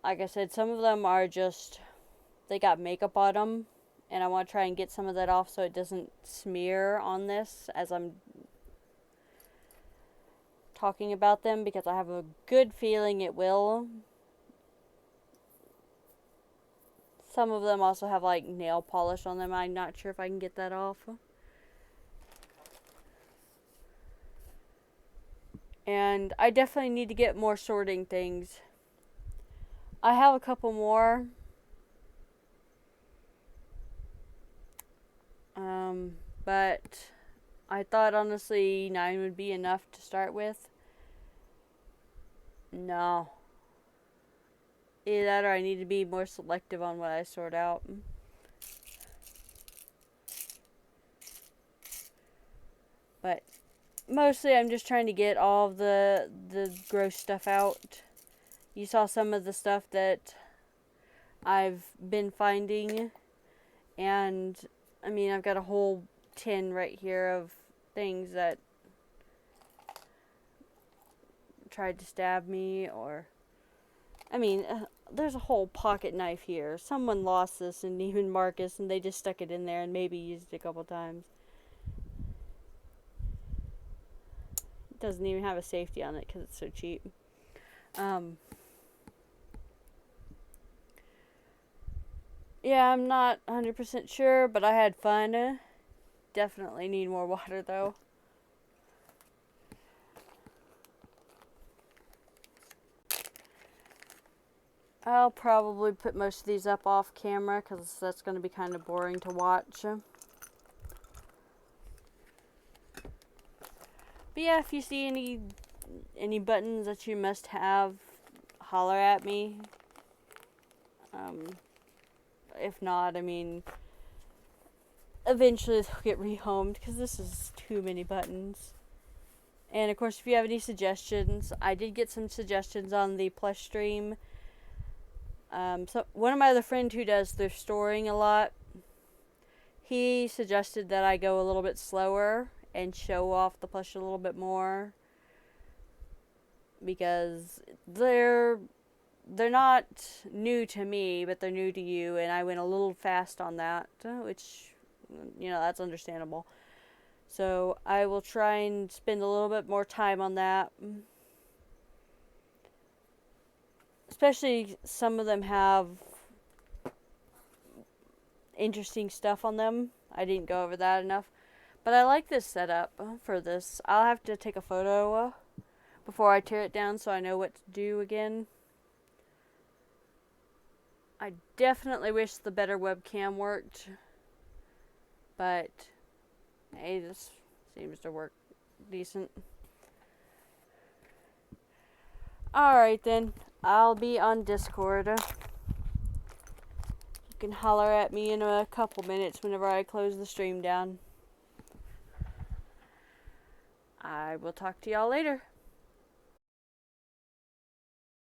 Like I said, some of them are just, they got makeup on them, and I want to try and get some of that off so it doesn't smear on this as I'm talking about them, because I have a good feeling it will. Some of them also have like nail polish on them. I'm not sure if I can get that off. And I definitely need to get more sorting things. I have a couple more. But I thought honestly 9 would be enough to start with. No. Either that or I need to be more selective on what I sort out. But mostly I'm just trying to get all of the gross stuff out. You saw some of the stuff that I've been finding. And, I mean, I've got a whole tin right here of things that tried to stab me, or... I mean, there's a whole pocket knife here. Someone lost this in Neiman Marcus, and they just stuck it in there and maybe used it a couple times. It doesn't even have a safety on it because it's so cheap. Yeah, I'm not 100% sure, but I had fun. Definitely need more water, though. I'll probably put most of these up off camera because that's going to be kind of boring to watch. But yeah, if you see any buttons that you must have, holler at me. If not, I mean, eventually they'll get rehomed because this is too many buttons. And of course, if you have any suggestions, I did get some suggestions on the plush stream. So one of my other friends who does thrift storing a lot, he suggested that I go a little bit slower and show off the plush a little bit more, because they're not new to me, but they're new to you, and I went a little fast on that, which, you know, that's understandable. So I will try and spend a little bit more time on that. Especially some of them have interesting stuff on them. I didn't go over that enough. But I like this setup for this. I'll have to take a photo before I tear it down so I know what to do again. I definitely wish the better webcam worked. But, hey, this seems to work decent. Alright then. I'll be on Discord. You can holler at me in a couple minutes whenever I close the stream down. I will talk to y'all later.